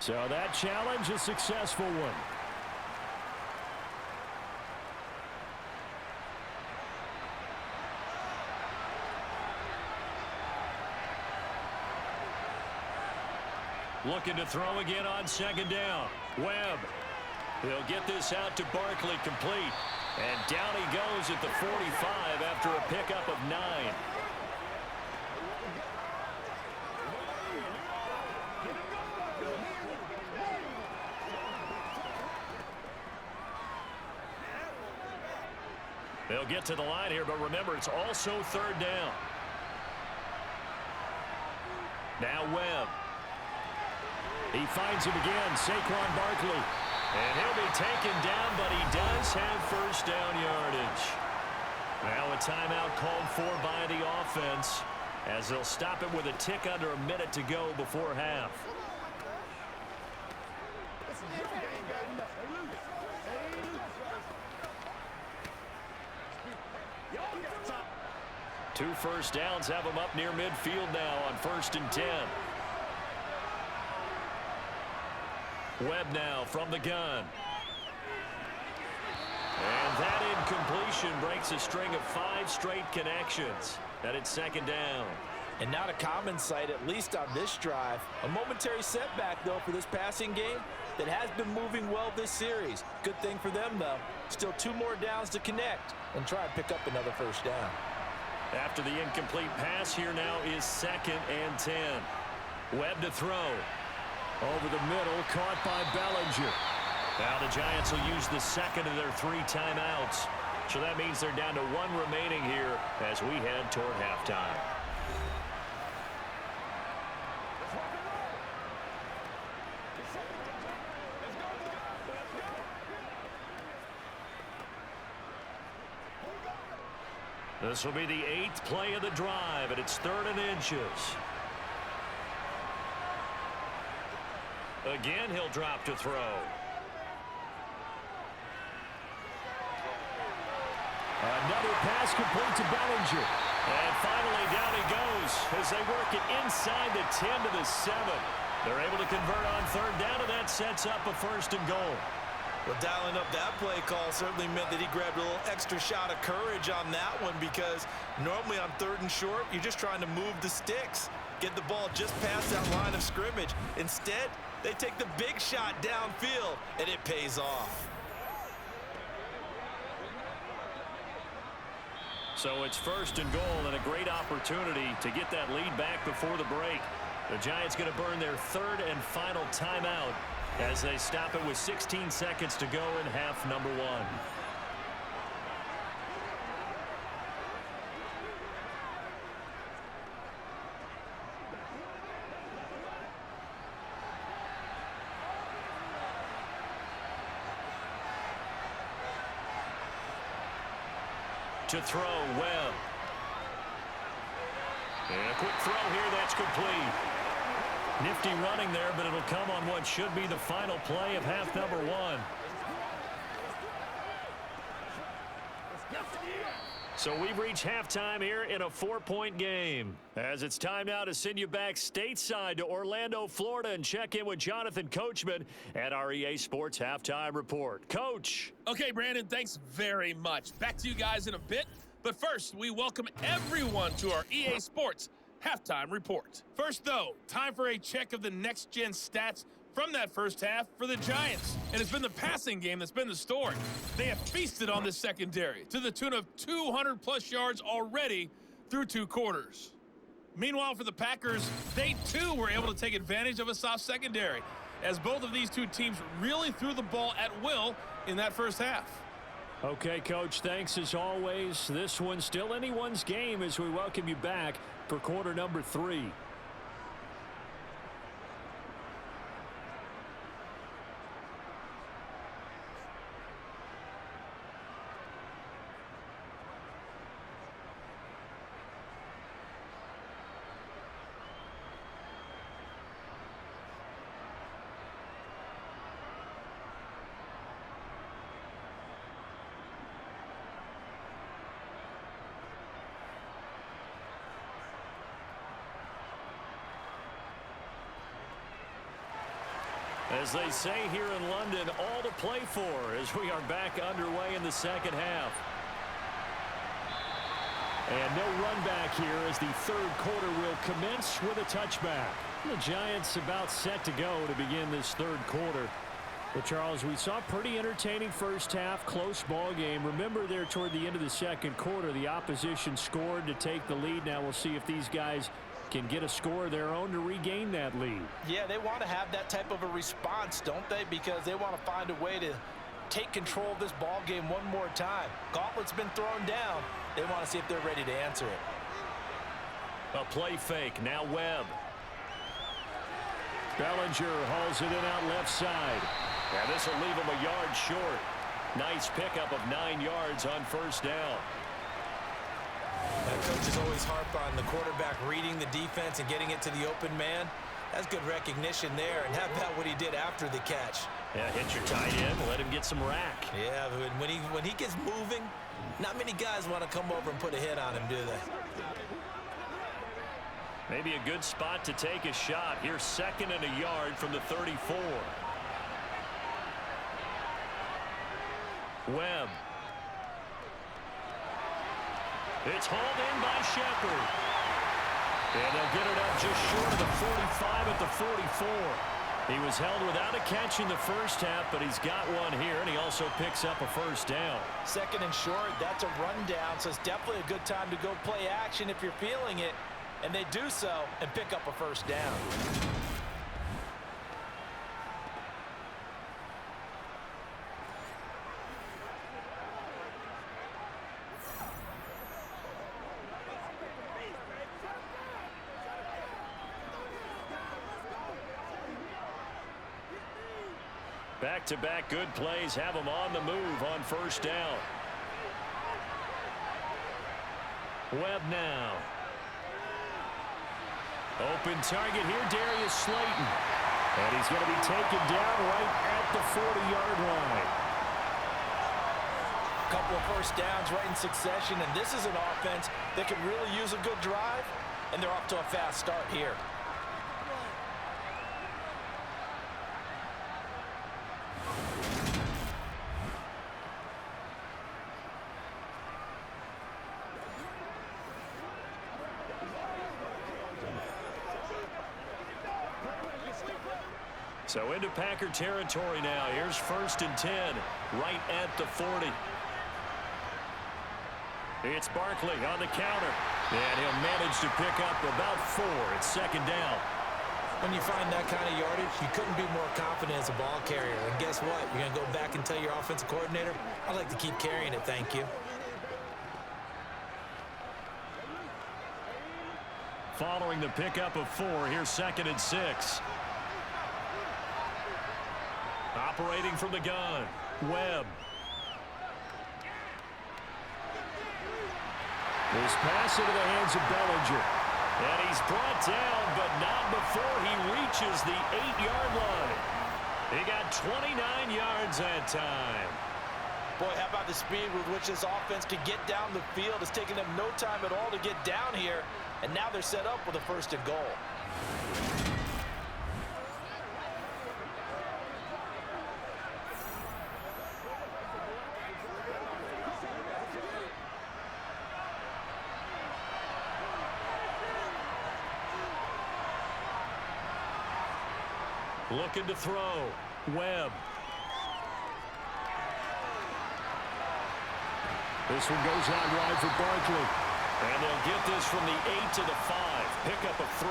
So that challenge, a successful one. Looking to throw again on 2nd down. Webb. He'll get this out to Barkley, complete. And down he goes at the 45 after a pickup of 9. They'll get to the line here, but remember, it's also 3rd down. Now Webb. He finds him again, Saquon Barkley. And he'll be taken down, but he does have 1st down yardage. Now a timeout called for by the offense as they'll stop it with a tick under a minute to go before half. Two 1st downs have him up near midfield now on 1st and 10. Webb now from the gun. And that incompletion breaks a string of 5 straight connections. And it's 2nd down. And not a common sight, at least on this drive. A momentary setback, though, for this passing game that has been moving well this series. Good thing for them, though. Still 2 more downs to connect and try and pick up another 1st down. After the incomplete pass, here now is 2nd and 10. Webb to throw. Over the middle, caught by Bellinger. Now the Giants will use the 2nd of their 3 timeouts. So that means they're down to 1 remaining here as we head toward halftime. This will be the 8th play of the drive, and it's 3rd and inches. Again, he'll drop to throw. Another pass complete to Bellinger. And finally, down he goes as they work it inside the 10 to the 7. They're able to convert on 3rd down, and that sets up a 1st and goal. Well, dialing up that play call certainly meant that he grabbed a little extra shot of courage on that one because normally on 3rd and short, you're just trying to move the sticks, get the ball just past that line of scrimmage. Instead, they take the big shot downfield, and it pays off. So it's 1st and goal and a great opportunity to get that lead back before the break. The Giants going to burn their 3rd and final timeout as they stop it with 16 seconds to go in half number one. To throw, Webb. And a quick throw here, that's complete. Nifty running there, but it'll come on what should be the final play of half number one. So we've reached halftime here in a 4-point game. As it's time now to send you back stateside to Orlando, Florida, and check in with Jonathan Coachman at our EA Sports Halftime Report. Coach. Okay, Brandon, thanks very much. Back to you guys in a bit. But first, we welcome everyone to our EA Sports Halftime Report. First, though, time for a check of the next-gen stats from that first half for the Giants. And it's been the passing game that's been the story. They have feasted on this secondary to the tune of 200-plus yards already through 2 quarters. Meanwhile, for the Packers, they, too, were able to take advantage of a soft secondary, as both of these two teams really threw the ball at will in that first half. Okay, Coach, thanks as always. This one's still anyone's game as we welcome you back for quarter number 3. As they say here in London, all to play for as we are back underway in the second half. And no run back here as the third quarter will commence with a touchback. The Giants about set to go to begin this third quarter. But Charles, we saw a pretty entertaining first half, close ball game. Remember there toward the end of the second quarter, the opposition scored to take the lead. Now we'll see if these guys can get a score of their own to regain that lead. Yeah, they want to have that type of a response, don't they? Because they want to find a way to take control of this ball game one more time. Gauntlet's been thrown down. They want to see if they're ready to answer it. A play fake. Now Webb. Bellinger hauls it in out left side. And this will leave him a yard short. Nice pickup of 9 yards on first down. Coaches always harp on the quarterback reading the defense and getting it to the open man. That's good recognition there. And how about what he did after the catch? Yeah, hit your tight end, let him get some rack. Yeah, when he gets moving, not many guys want to come over and put a hit on him, do they? Maybe a good spot to take a shot. Here's 2nd and a yard from the 34. Webb. It's hauled in by Shepard. And they'll get it up just short of the 45 at the 44. He was held without a catch in the first half, but he's got one here, and he also picks up a first down. 2nd and short, that's a rundown, so it's definitely a good time to go play action if you're feeling it. And they do so and pick up a first down. Back-to-back good plays have them on the move on first down. Webb now. Open target here, Darius Slayton. And he's going to be taken down right at the 40-yard line. A couple of first downs right in succession, and this is an offense that could really use a good drive, and they're off to a fast start here. So into Packer territory now. Here's 1st and 10, right at the 40. It's Barkley on the counter. And he'll manage to pick up about 4. It's 2nd down. When you find that kind of yardage, you couldn't be more confident as a ball carrier. And guess what? You're going to go back and tell your offensive coordinator, I'd like to keep carrying it, thank you. Following the pickup of 4, here's 2nd and 6. Operating from the gun, Webb. This pass into the hands of Bellinger. And he's brought down, but not before he reaches the 8-yard line. He got 29 yards that time. Boy, how about the speed with which this offense could get down the field? It's taken them no time at all to get down here, and now they're set up with a 1st and goal. Looking to throw. Webb. This one goes out wide for Barkley. And they'll get this from the 8 to the 5. Pickup of 3.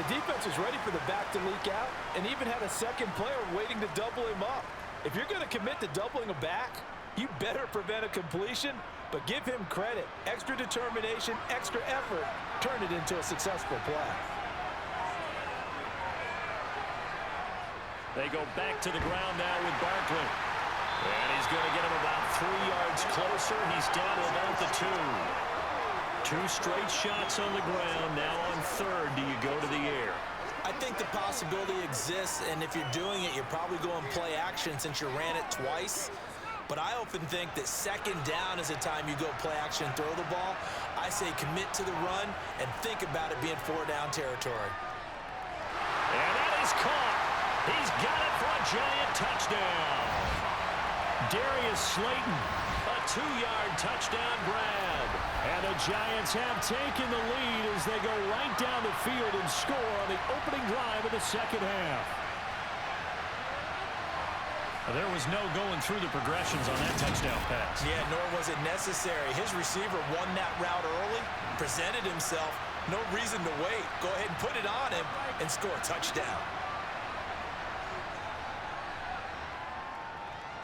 The defense was ready for the back to leak out and even had a second player waiting to double him up. If you're going to commit to doubling a back, you better prevent a completion, but give him credit. Extra determination, extra effort, turn it into a successful play. They go back to the ground now with Barkley. And he's going to get him about 3 yards closer. He's down to about the 2. 2 straight shots on the ground. Now on 3rd, do you go to the air? I think the possibility exists, and if you're doing it, you're probably going play action since you ran it twice. But I often think that 2nd down is a time you go play action and throw the ball. I say commit to the run and think about it being 4-down territory. And that is caught. He's got it for a Giant touchdown. Darius Slayton, a 2-yard touchdown grab. And the Giants have taken the lead as they go right down the field and score on the opening drive of the 2nd half. There was no going through the progressions on that touchdown pass. Yeah, nor was it necessary. His receiver won that route early, presented himself, no reason to wait. Go ahead and put it on him and score a touchdown.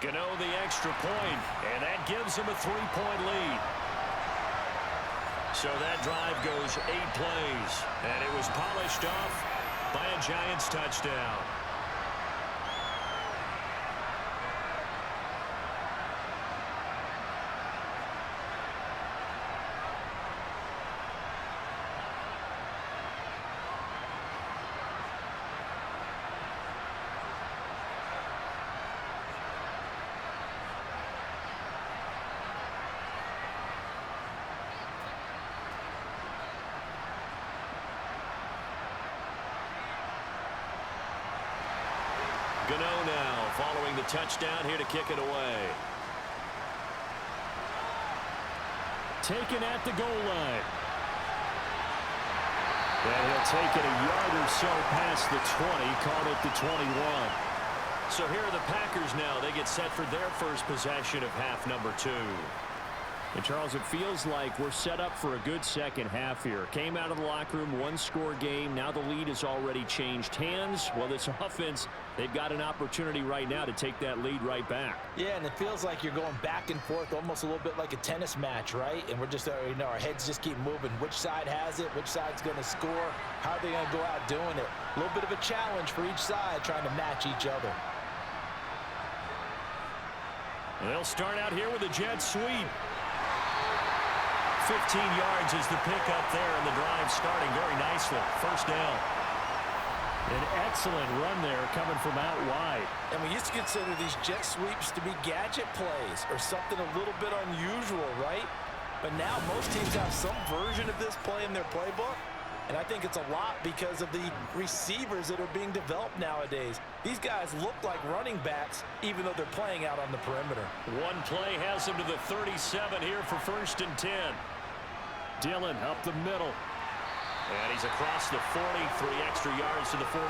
Gano the extra point, and that gives him a 3-point lead. So that drive goes 8 plays, and it was polished off by a Giants touchdown. Gano now following the touchdown here to kick it away. Taken at the goal line. And he'll take it a yard or so past the 20, caught at the 21. So here are the Packers now. They get set for their first possession of half number 2. And Charles, it feels like we're set up for a good second half here. Came out of the locker room, 1-score game. Now the lead has already changed hands. Well, this offense, they've got an opportunity right now to take that lead right back. Yeah, and it feels like you're going back and forth almost a little bit like a tennis match, right? And we're just, our heads just keep moving. Which side has it? Which side's going to score? How are they going to go out doing it? A little bit of a challenge for each side trying to match each other. They'll start out here with a jet sweep. 15 yards is the pickup there, and the drive starting very nicely. First down. An excellent run there coming from out wide. And we used to consider these jet sweeps to be gadget plays or something a little bit unusual, right? But now most teams have some version of this play in their playbook. And I think it's a lot because of the receivers that are being developed nowadays. These guys look like running backs, even though they're playing out on the perimeter. One play has him to the 37 here for 1st and 10. Dillon up the middle. And he's across the 40, 3 extra yards to the 43.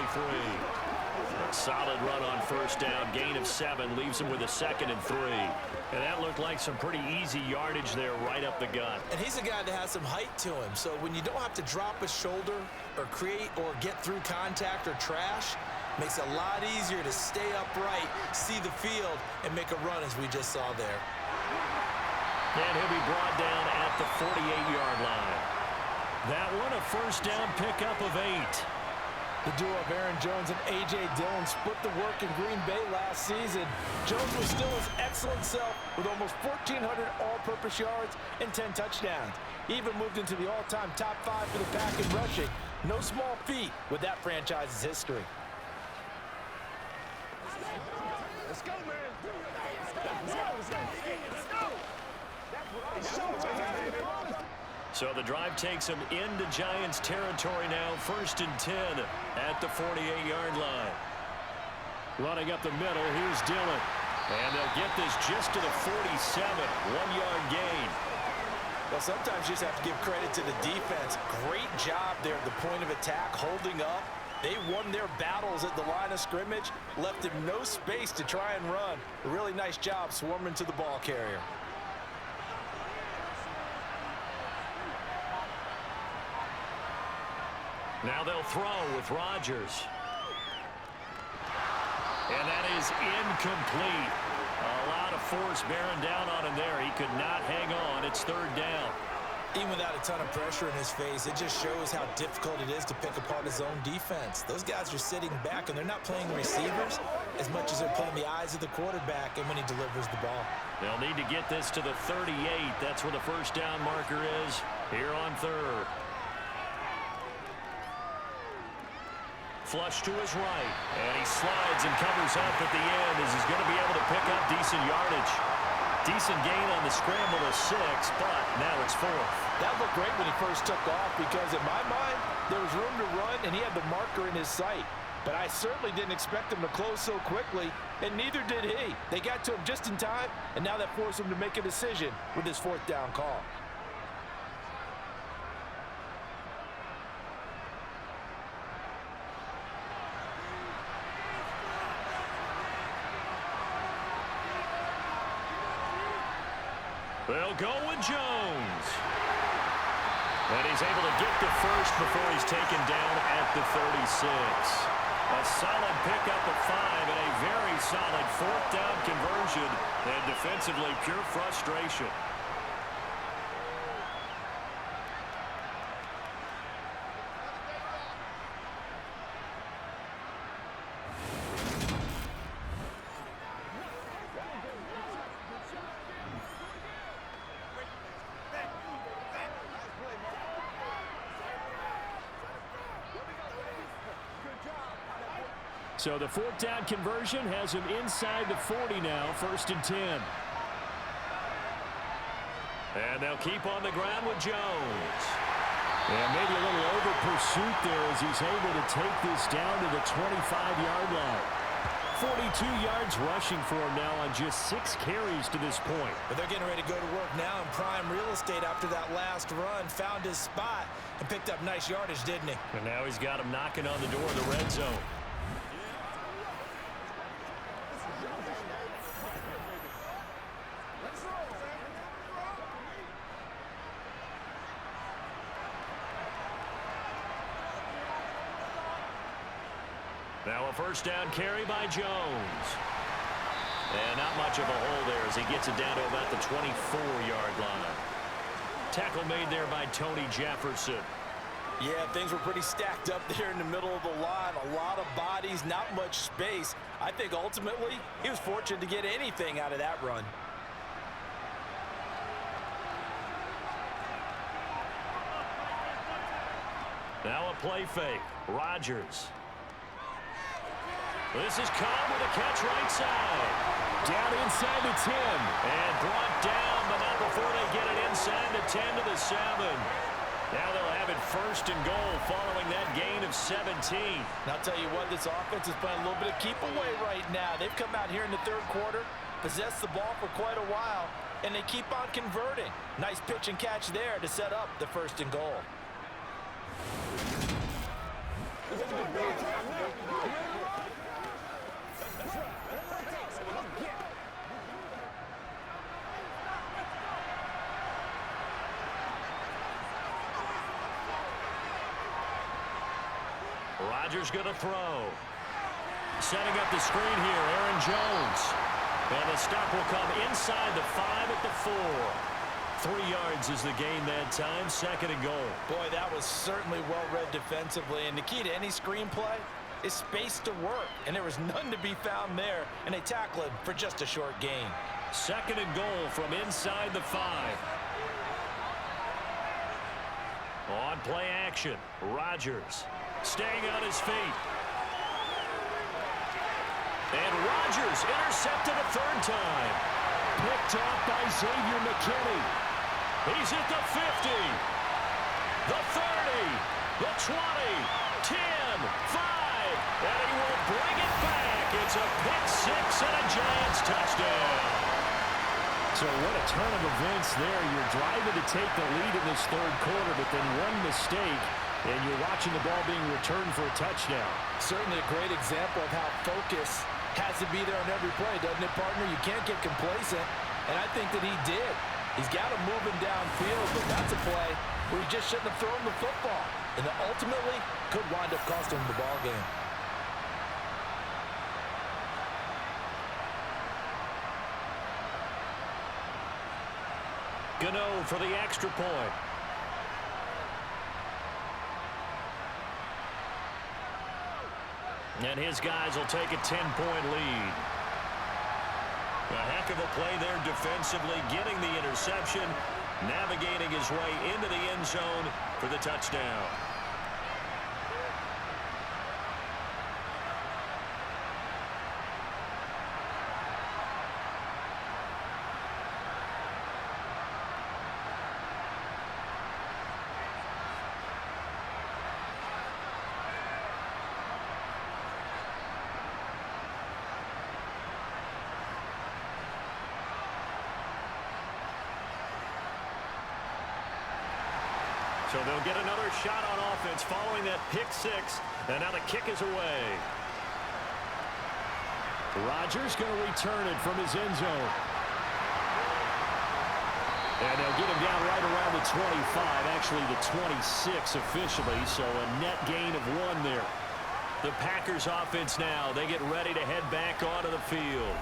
Solid run on first down. Gain of 7 leaves him with a 2nd and 3. And that looked like some pretty easy yardage there right up the gut. And he's a guy that has some height to him. So when you don't have to drop a shoulder or create or get through contact or trash, makes it a lot easier to stay upright, see the field, and make a run as we just saw there. And he'll be brought down at the 48-yard line. That one a first down pickup of 8. The duo of Aaron Jones and A.J. Dillon split the work in Green Bay last season. Jones was still his excellent self with almost 1,400 all-purpose yards and 10 touchdowns. He even moved into the all-time top 5 for the pack in rushing. No small feat with that franchise's history. Let's go, man. Let's go. Let's go. So the drive takes him into Giants territory now. 1st and 10 at the 48-yard line. Running up the middle, here's Dillon. And they'll get this just to the 47. 1-yard gain. Well, sometimes you just have to give credit to the defense. Great job there at the point of attack, holding up. They won their battles at the line of scrimmage, left him no space to try and run. A really nice job swarming to the ball carrier. Now they'll throw with Rodgers. And that is incomplete. A lot of force bearing down on him there. He could not hang on. It's 3rd down. Even without a ton of pressure in his face, it just shows how difficult it is to pick apart his own defense. Those guys are sitting back, and they're not playing receivers as much as they're playing the eyes of the quarterback and when he delivers the ball. They'll need to get this to the 38. That's where the first down marker is here on 3rd. Flush to his right, and he slides and covers up at the end as he's going to be able to pick up decent yardage. Decent gain on the scramble of 6, but now it's 4th. That looked great when he first took off because, in my mind, there was room to run, and he had the marker in his sight. But I certainly didn't expect him to close so quickly, and neither did he. They got to him just in time, and now that forced him to make a decision with his 4th down call. They'll go with Jones. And he's able to get the first before he's taken down at the 36. A solid pickup of 5 and a very solid 4th down conversion. And defensively, pure frustration. So the 4th down conversion has him inside the 40 now, 1st and 10. And they'll keep on the ground with Jones. And maybe a little over pursuit there as he's able to take this down to the 25-yard line. 42 yards rushing for him now on just 6 carries to this point. But they're getting ready to go to work now in prime real estate after that last run. Found his spot and picked up nice yardage, didn't he? And now he's got him knocking on the door of the red zone. Now a first down carry by Jones. And not much of a hole there as he gets it down to about the 24-yard line. Tackle made there by Tony Jefferson. Yeah, things were pretty stacked up there in the middle of the line. A lot of bodies, not much space. I think ultimately he was fortunate to get anything out of that run. Now a play fake. Rodgers. This is Cobb with a catch right side. Down inside the 10. And brought down, but not before they get it inside the 10 to the 7. Now they'll have it 1st and goal following that gain of 17. And I'll tell you what, this offense is playing a little bit of keep away right now. They've come out here in the 3rd quarter, possessed the ball for quite a while, and they keep on converting. Nice pitch and catch there to set up the 1st and goal. Rodgers going to throw. Setting up the screen here, Aaron Jones. And the stop will come inside the 5 at the 4. 3 yards is the gain that time, 2nd and goal. Boy, that was certainly well-read defensively. And the key to any screenplay is space to work. And there was none to be found there. And they tackle it for just a short gain. 2nd and goal from inside the 5. On play action, Rodgers staying on his feet. And Rodgers intercepted a 3rd time. Picked off by Xavier McKinney. He's at the 50, the 30, the 20, 10, 5, and he will bring it back. It's a pick 6 and a Giants touchdown. So what a turn of events there. You're driving to take the lead in this 3rd quarter, but then one mistake, and you're watching the ball being returned for a touchdown. Certainly a great example of how focus has to be there on every play, doesn't it, partner? You can't get complacent, and I think that he did. He's got him moving downfield, but that's a play where he just shouldn't have thrown the football, and that ultimately could wind up costing him the ball game. Gano for the extra point. And his guys will take a 10-point lead. A heck of a play there defensively, getting the interception, navigating his way into the end zone for the touchdown. So they'll get another shot on offense following that pick 6. And now the kick is away. Rodgers going to return it from his end zone. And they'll get him down right around the 25, actually the 26 officially, so a net gain of 1 there. The Packers offense now, they get ready to head back onto the field.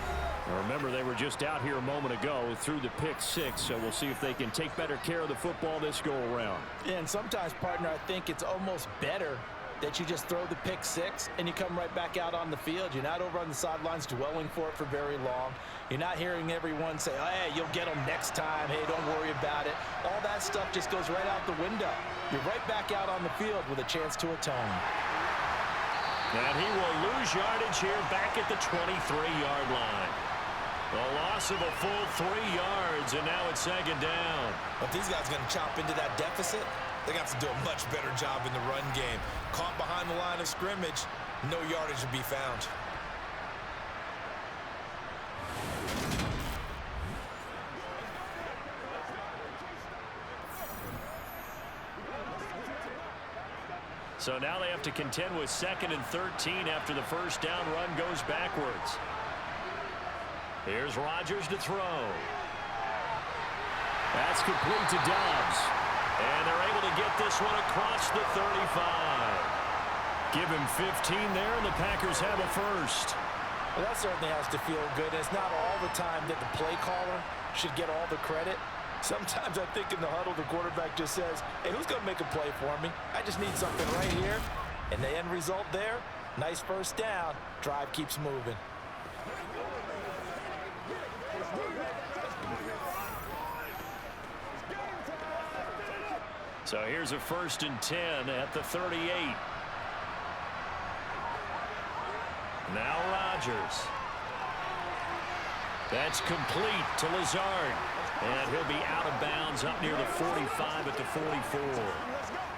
Now remember, they were just out here a moment ago through the pick 6, so we'll see if they can take better care of the football this go-around. Yeah, and sometimes, partner, I think it's almost better that you just throw the pick 6 and you come right back out on the field. You're not over on the sidelines dwelling for it for very long. You're not hearing everyone say, oh, hey, you'll get them next time. Hey, don't worry about it. All that stuff just goes right out the window. You're right back out on the field with a chance to atone. And he will lose yardage here back at the 23-yard line. A loss of a full 3 yards, and now it's 2nd down. If these guys are going to chop into that deficit, they're going to have to do a much better job in the run game. Caught behind the line of scrimmage, no yardage to be found. So now they have to contend with 2nd and 13 after the first down run goes backwards. Here's Rodgers to throw. That's complete to Dobbs. And they're able to get this one across the 35. Give him 15 there, and the Packers have a first. Well, that certainly has to feel good. It's not all the time that the play caller should get all the credit. Sometimes I think in the huddle, the quarterback just says, hey, who's going to make a play for me? I just need something right here. And the end result there, nice first down. Drive keeps moving. So here's a 1st and 10 at the 38. Now Rodgers. That's complete to Lazard. And he'll be out of bounds up near the 45 at the 44.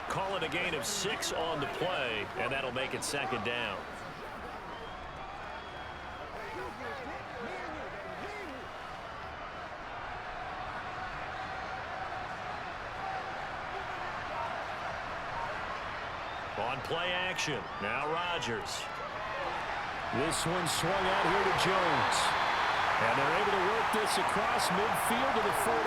Call it a gain of 6 on the play, and that'll make it 2nd down. On play action, now Rodgers. This one swung out here to Jones. And they're able to work this across midfield to the 48.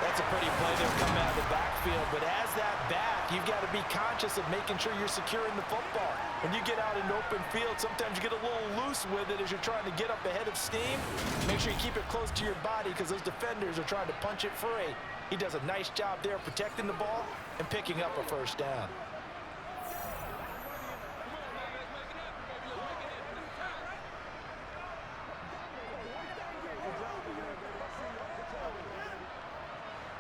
That That's a pretty play there coming out of the backfield. But as that back, you've got to be conscious of making sure you're securing the football. When you get out in open field, sometimes you get a little loose with it as you're trying to get up ahead of steam. Make sure you keep it close to your body because those defenders are trying to punch it free. He does a nice job there protecting the ball and picking up a first down.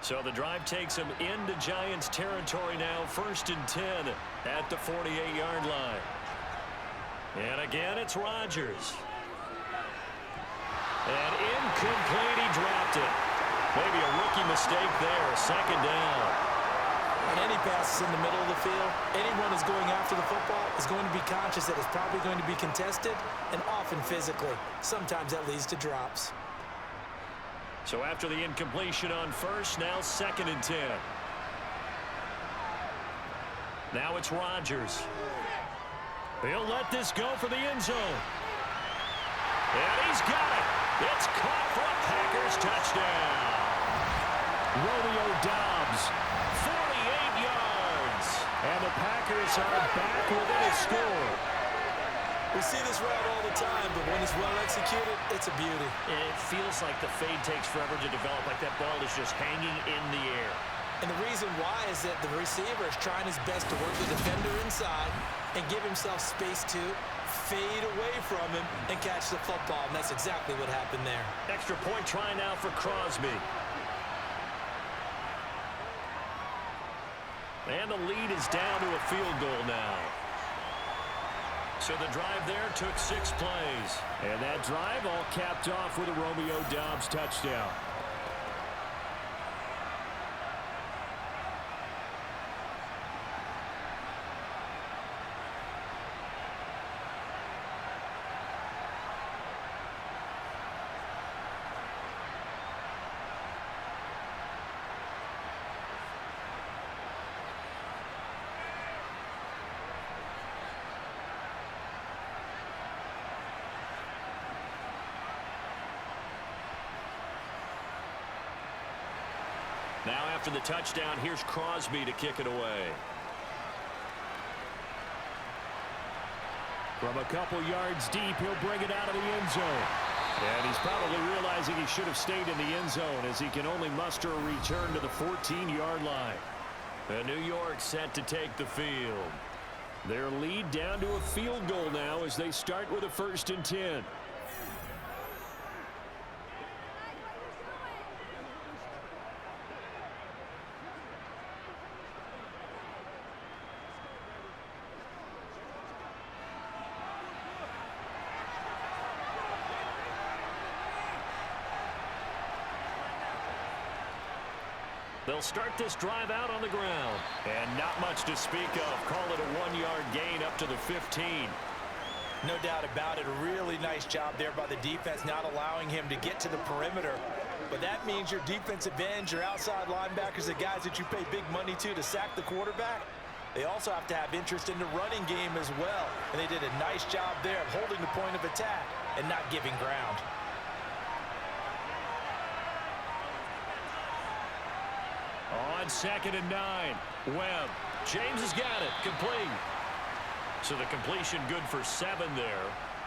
So the drive takes him into Giants territory now, 1st and 10 at the 48-yard line. And again, it's Rodgers. And incomplete, he dropped it. Maybe a rookie mistake there, 2nd down. On any passes in the middle of the field, anyone who's going after the football is going to be conscious that it's probably going to be contested and often physically. Sometimes that leads to drops. So after the incompletion on 1st, now 2nd and 10. Now it's Rodgers. He'll let this go for the end zone. And he's got it. It's caught for a Packers touchdown. Romeo Doubs, 48 yards. And the Packers are back within a score. We see this route all the time, but when it's well executed, it's a beauty. It feels like the fade takes forever to develop, like that ball is just hanging in the air. And the reason why is that the receiver is trying his best to work the defender inside and give himself space to fade away from him and catch the football, and that's exactly what happened there. Extra point try now for Crosby. And the lead is down to a field goal now. So the drive there took 6 plays. And that drive all capped off with a Romeo Doubs touchdown. Now after the touchdown, here's Crosby to kick it away. From a couple yards deep, he'll bring it out of the end zone. And he's probably realizing he should have stayed in the end zone as he can only muster a return to the 14-yard line. And New York set to take the field. Their lead down to a field goal now as they start with a 1st and 10. They'll start this drive out on the ground. And not much to speak of. Call it a 1-yard gain up to the 15. No doubt about it. A really nice job there by the defense, not allowing him to get to the perimeter. But that means your defensive ends, your outside linebackers, the guys that you pay big money to sack the quarterback, they also have to have interest in the running game as well. And they did a nice job there of holding the point of attack and not giving ground. On 2nd and 9, Webb. James has got it. Complete. So the completion good for 7 there.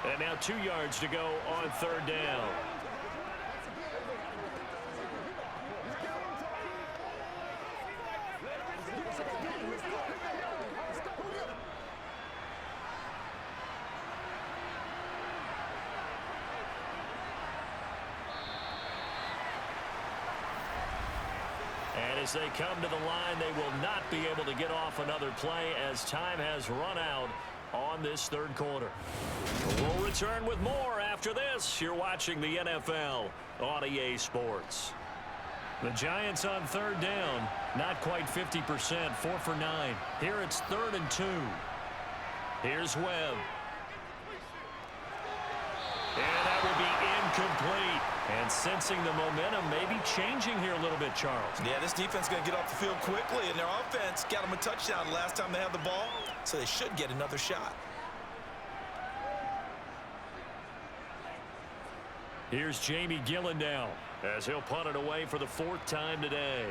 And now 2 yards to go on 3rd down. And as they come to the line, they will not be able to get off another play as time has run out on this 3rd quarter. We'll return with more after this. You're watching the NFL on EA Sports. The Giants on 3rd down, not quite 50%, 4 for 9. Here it's 3rd and 2. Here's Webb. And that will be incomplete. And sensing the momentum maybe changing here a little bit, Charles. Yeah, this defense is going to get off the field quickly, and their offense got them a touchdown last time they had the ball, so they should get another shot. Here's Jamie Gillen now as he'll punt it away for the 4th time today.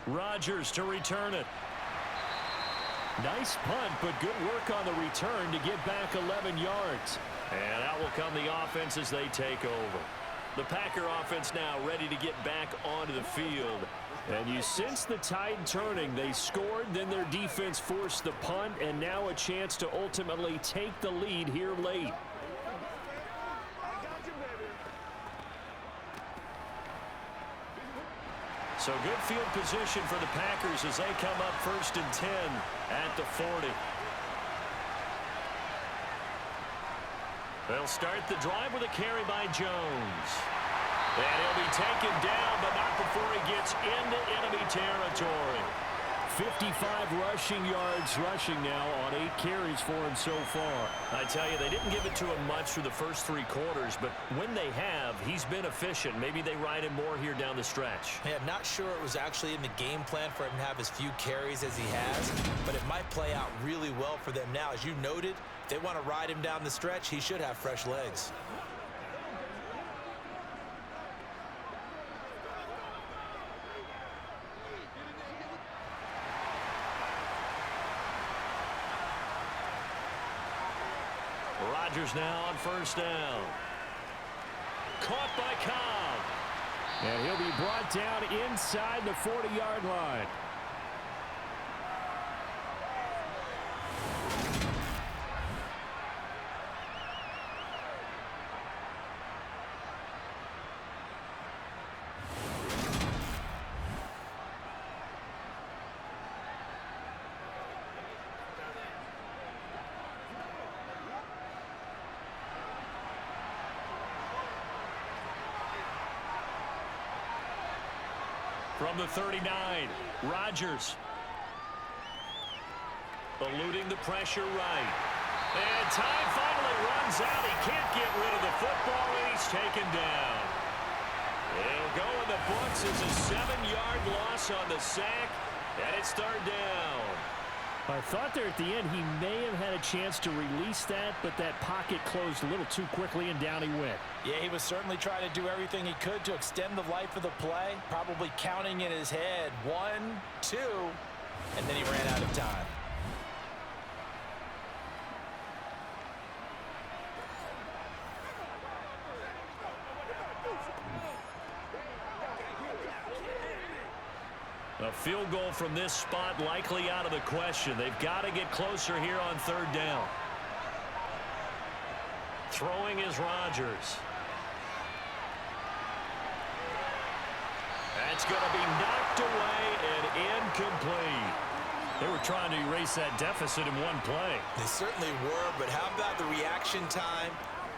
Rodgers to return it. Nice punt, but good work on the return to get back 11 yards. And out will come the offense as they take over. The Packer offense now ready to get back onto the field. And you sense the tide turning. They scored, then their defense forced the punt, and now a chance to ultimately take the lead here late. So good field position for the Packers as they come up 1st and 10 at the 40. They'll start the drive with a carry by Jones. And he'll be taken down, but not before he gets into enemy territory. 55 rushing yards rushing now on 8 carries for him so far. I tell you, they didn't give it to him much through the first 3 quarters, but when they have, he's been efficient. Maybe they ride him more here down the stretch. Yeah, I'm not sure it was actually in the game plan for him to have as few carries as he has, but it might play out really well for them now. As you noted, if they want to ride him down the stretch, he should have fresh legs. Rodgers now on 1st down. Caught by Cobb. And he'll be brought down inside the 40-yard line. From the 39, Rodgers. Eluding the pressure right. And time finally runs out. He can't get rid of the football, and he's taken down. It'll go in the books as a 7-yard loss on the sack, and it's 3rd down. I thought there at the end he may have had a chance to release that, but that pocket closed a little too quickly, and down he went. Yeah, he was certainly trying to do everything he could to extend the life of the play, probably counting in his head 1, 2, and then he ran out of time. A field goal from this spot likely out of the question. They've got to get closer here on 3rd down. Throwing is Rodgers. That's going to be knocked away and incomplete. They were trying to erase that deficit in one play. They certainly were, but how about the reaction time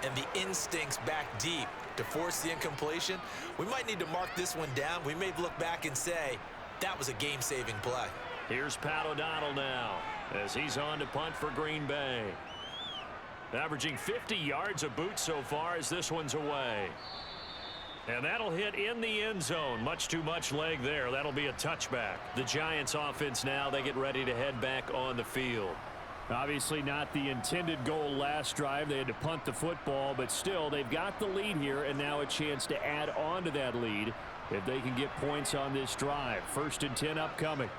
and the instincts back deep to force the incompletion? We might need to mark this one down. We may look back and say, that was a game-saving play. Here's Pat O'Donnell now as he's on to punt for Green Bay. Averaging 50 yards a boot so far as this one's away. And that'll hit in the end zone. Much too much leg there. That'll be a touchback. The Giants offense now, they get ready to head back on the field. Obviously not the intended goal last drive. They had to punt the football, but still they've got the lead here and now a chance to add on to that lead if they can get points on this drive. 1st and 10 upcoming.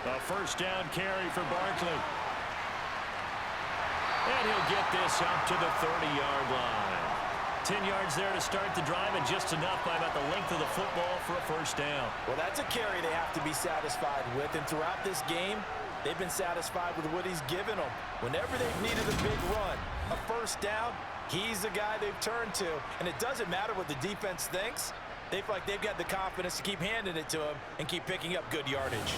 A 1st down carry for Barkley. And he'll get this up to the 30-yard line. 10 yards there to start the drive, and just enough by about the length of the football for a 1st down. Well, that's a carry they have to be satisfied with, and throughout this game, they've been satisfied with what he's given them. Whenever they've needed a big run, a 1st down, he's the guy they've turned to. And it doesn't matter what the defense thinks. They feel like they've got the confidence to keep handing it to him and keep picking up good yardage.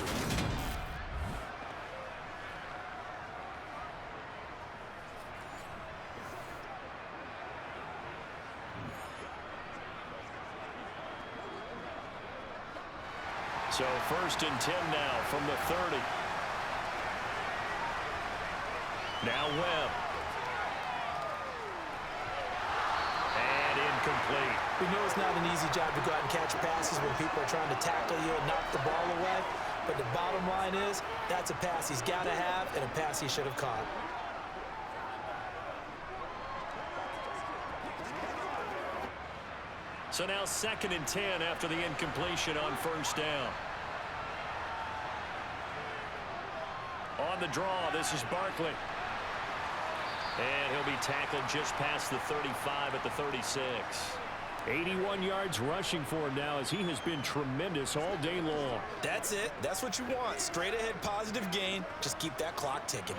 So 1st and 10 now from the 30. Now Webb. And incomplete. We know it's not an easy job to go out and catch passes when people are trying to tackle you and knock the ball away. But the bottom line is, that's a pass he's got to have and a pass he should have caught. So now 2nd and 10 after the incompletion on first down. On the draw, this is Barkley. And he'll be tackled just past the 35 at the 36. 81 yards rushing for him now as he has been tremendous all day long. That's it. That's what you want. Straight ahead positive gain. Just keep that clock ticking.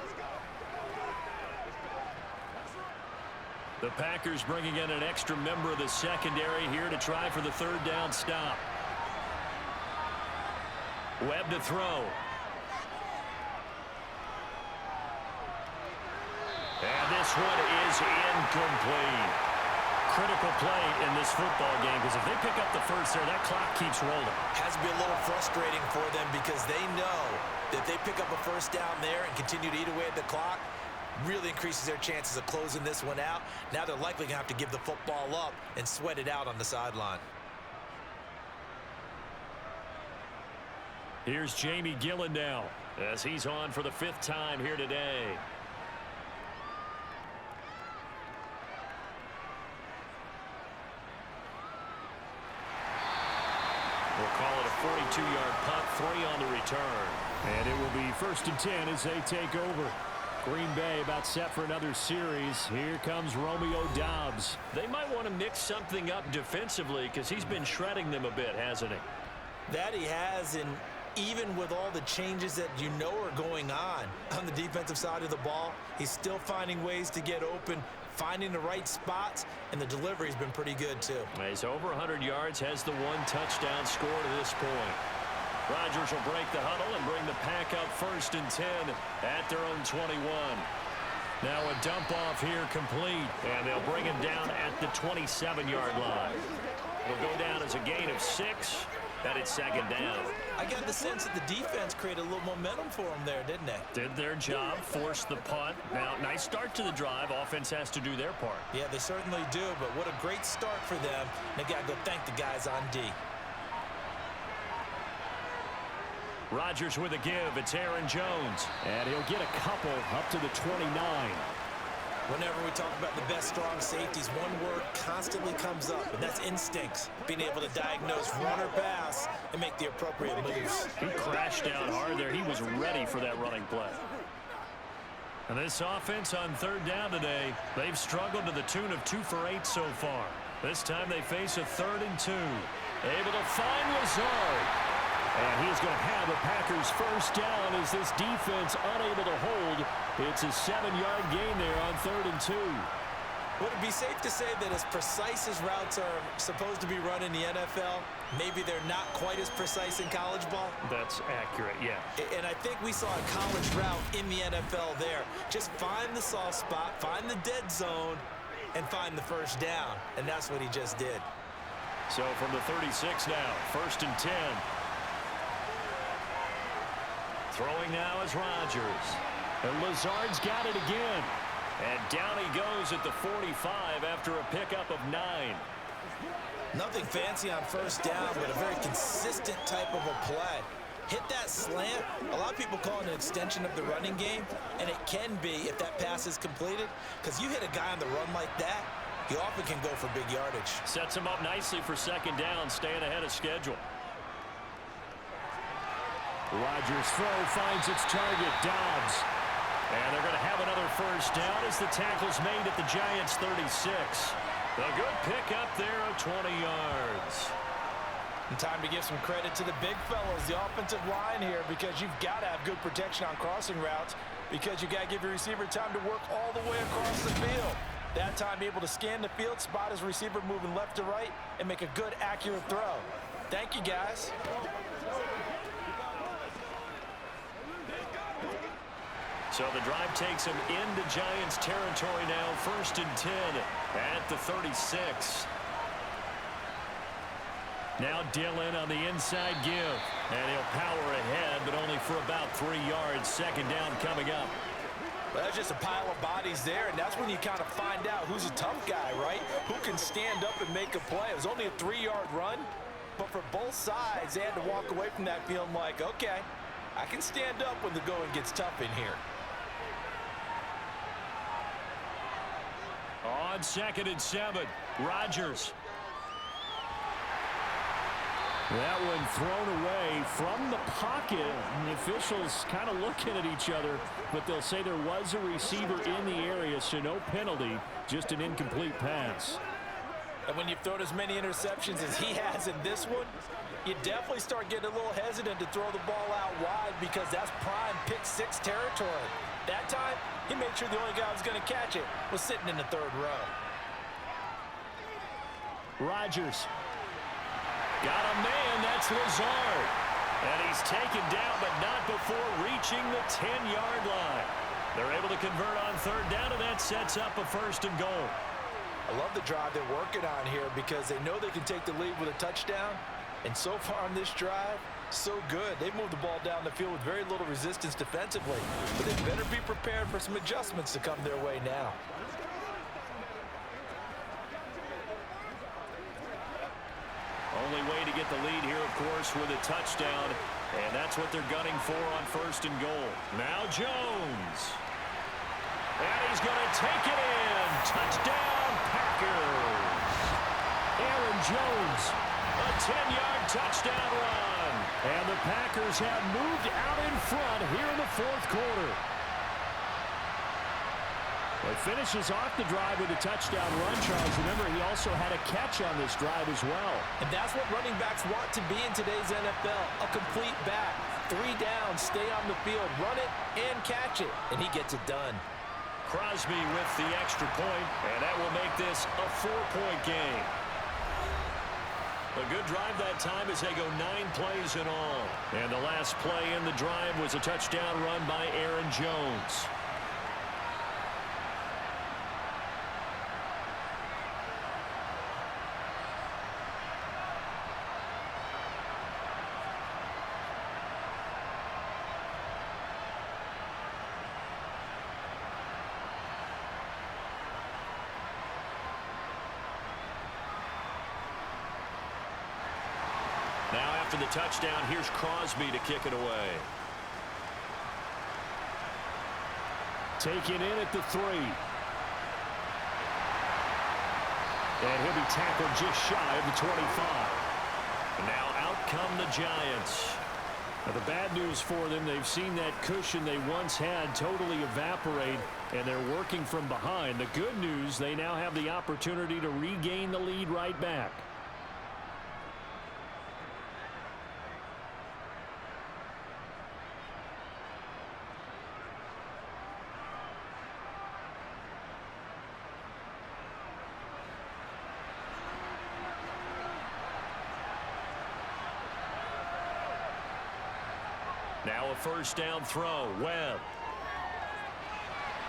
The Packers bringing in an extra member of the secondary here to try for the 3rd down stop. Webb to throw. And this one is incomplete. Critical play in this football game because if they pick up the first there, that clock keeps rolling. Has to be a little frustrating for them because they know that if they pick up a first down there and continue to eat away at the clock, really increases their chances of closing this one out. Now they're likely going to have to give the football up and sweat it out on the sideline. Here's Jamie Gillen now as he's on for the 5th time here today. We'll call it a 42-yard punt, 3 on the return. And it will be 1st and 10 as they take over. Green Bay about set for another series. Here comes Romeo Doubs. They might want to mix something up defensively because he's been shredding them a bit, hasn't he? That he has, and even with all the changes that you know are going on the defensive side of the ball, he's still finding ways to get open, finding the right spots, and the delivery's been pretty good too. He's over 100 yards, has the 1 touchdown score to this point. Rodgers will break the huddle and bring the pack up 1st and 10 at their own 21. Now a dump off here complete, and they'll bring him down at the 27-yard line. It'll go down as a gain of 6. That it's 2nd down. I got the sense that the defense created a little momentum for them there, didn't they? Did their job, forced the punt. Now, nice start to the drive. Offense has to do their part. Yeah, they certainly do, but what a great start for them. They got to go thank the guys on D. Rodgers with a give. It's Aaron Jones. And he'll get a couple up to the 29. Whenever we talk about the best strong safeties, one word constantly comes up, and that's instincts. Being able to diagnose run or pass and make the appropriate moves. He crashed down hard there. He was ready for that running play. And this offense on 3rd down today, they've struggled to the tune of 2 for 8 so far. This time they face a 3rd and 2. Able to find Lazard. And he's going to have the Packers 1st down as this defense unable to hold. It's a 7-yard gain there on 3rd and 2. Would it be safe to say that as precise as routes are supposed to be run in the NFL, maybe they're not quite as precise in college ball? That's accurate, yeah. And I think we saw a college route in the NFL there. Just find the soft spot, find the dead zone, and find the 1st down. And that's what he just did. So from the 36 now, 1st and 10. Throwing now is Rodgers. And Lazard's got it again. And down he goes at the 45 after a pickup of 9. Nothing fancy on 1st down, but a very consistent type of a play. Hit that slant. A lot of people call it an extension of the running game, and it can be if that pass is completed, because you hit a guy on the run like that, he often can go for big yardage. Sets him up nicely for 2nd down, staying ahead of schedule. Rodgers' throw finds its target, Doubs. And they're going to have another 1st down as the tackle's made at the Giants' 36. A good pickup there of 20 yards. And time to give some credit to the big fellas, the offensive line here, because you've got to have good protection on crossing routes because you got to give your receiver time to work all the way across the field. That time, be able to scan the field, spot his receiver moving left to right, and make a good, accurate throw. Thank you, guys. So the drive takes him into Giants territory now, 1st and 10 at the 36. Now Dillon on the inside give, and he'll power ahead, but only for about 3 yards. 2nd down coming up. Well, that's just a pile of bodies there, and that's when you kind of find out who's a tough guy, right? Who can stand up and make a play. It was only a 3-yard run, but for both sides, they had to walk away from that feeling like, okay, I can stand up when the going gets tough in here. On 2nd and 7, Rodgers. That one thrown away from the pocket. And the officials kind of looking at each other, but they'll say there was a receiver in the area, so no penalty, just an incomplete pass. And when you've thrown as many interceptions as he has in this one, you definitely start getting a little hesitant to throw the ball out wide because that's prime pick 6 territory. That time, he made sure the only guy who was going to catch it was sitting in the 3rd row. Rodgers. Got a man, that's Lazard. And he's taken down, but not before reaching the 10-yard line. They're able to convert on 3rd down, and that sets up a 1st and goal. I love the drive they're working on here because they know they can take the lead with a touchdown. And so far on this drive, so good. They've moved the ball down the field with very little resistance defensively. But they better be prepared for some adjustments to come their way now. Only way to get the lead here, of course, with a touchdown. And that's what they're gunning for on 1st and goal. Now Jones. And he's going to take it in. Touchdown, Packers. Aaron Jones, a 10-yard touchdown run. And the Packers have moved out in front here in the 4th quarter. Well, he finishes off the drive with a touchdown run, Charles. Remember, he also had a catch on this drive as well. And that's what running backs want to be in today's NFL, a complete back. 3 down, stay on the field, run it, and catch it. And he gets it done. Crosby with the extra point, and that will make this a 4-point game. A good drive that time as they go 9 plays in all. And the last play in the drive was a touchdown run by Aaron Jones. Now after the touchdown, here's Crosby to kick it away. Taken in at the 3. And he'll be tackled just shy of the 25. And now out come the Giants. Now the bad news for them, they've seen that cushion they once had totally evaporate, and they're working from behind. The good news, they now have the opportunity to regain the lead right back. Now a 1st down throw. Webb.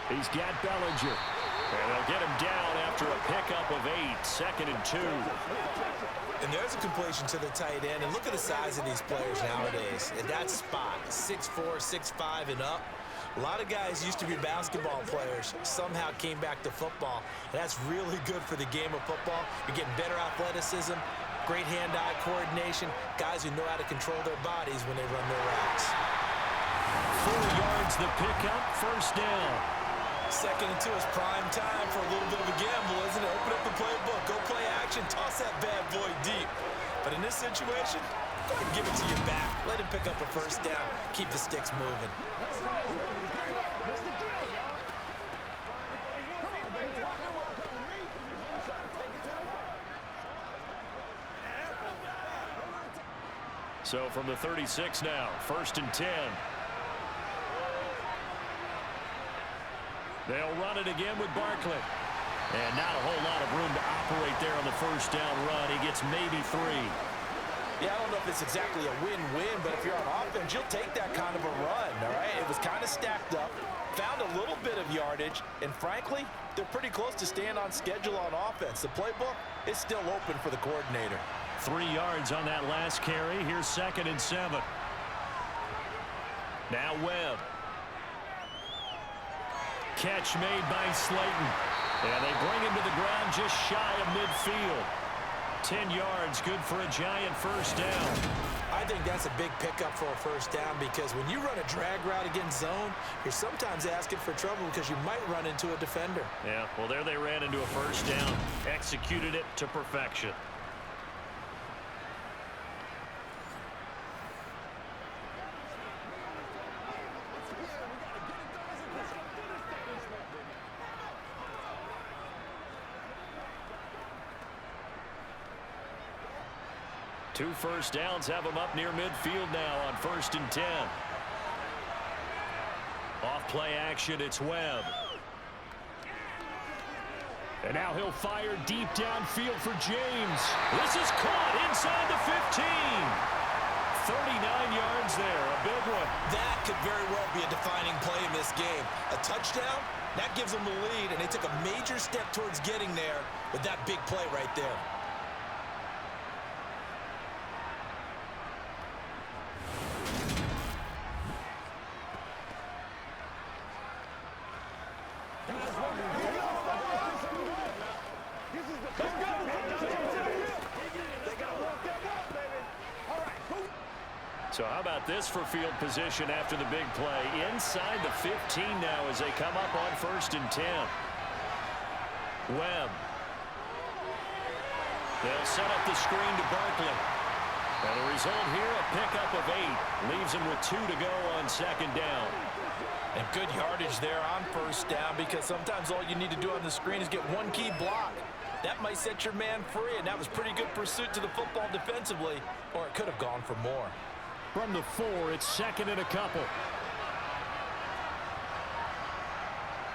He's got Bellinger. And they'll get him down after a pickup of 8. 2nd and 2. And there's a completion to the tight end. And look at the size of these players nowadays. At that spot, 6'4", 6'5", and up. A lot of guys used to be basketball players, somehow came back to football. And that's really good for the game of football. You're getting better athleticism, great hand-eye coordination, guys who know how to control their bodies when they run their routes. 4 yards the pickup, 1st down. 2nd and 2 is prime time for a little bit of a gamble, isn't it? Open up the playbook, go play action, toss that bad boy deep. But in this situation, go ahead and give it to your back. Let him pick up a 1st down, keep the sticks moving. So from the 36 now, 1st and 10. They'll run it again with Barkley. And not a whole lot of room to operate there on the 1st down run. He gets maybe 3. Yeah, I don't know if it's exactly a win-win, but if you're on offense, you'll take that kind of a run, all right? It was kind of stacked up, found a little bit of yardage, and frankly, they're pretty close to staying on schedule on offense. The playbook is still open for the coordinator. 3 yards on that last carry. Here's 2nd and 7. Now Webb. catch made by Slayton. And they bring him to the ground just shy of midfield. 10 yards, good for a Giant first down. I think that's a big pickup for a first down because when you run a drag route against zone, you're sometimes asking for trouble because you might run into a defender. Yeah, well, there they ran into a first down. Executed it to perfection. Two first downs have them up near midfield now on 1st and 10. Off play action, it's Webb. And now he'll fire deep downfield for James. This is caught inside the 15. 39 yards there, a big one. That could very well be a defining play in this game. A touchdown, that gives them the lead, and they took a major step towards getting there with that big play right there. So how about this for field position after the big play? Inside the 15 now as they come up on 1st and 10. Webb. They'll set up the screen to Barkley. And the result here, a pickup of 8. Leaves him with 2 to go on 2nd down. And good yardage there on first down because sometimes all you need to do on the screen is get one key block. That might set your man free, and that was pretty good pursuit to the football defensively, or it could have gone for more. From the 4, it's 2nd and a couple.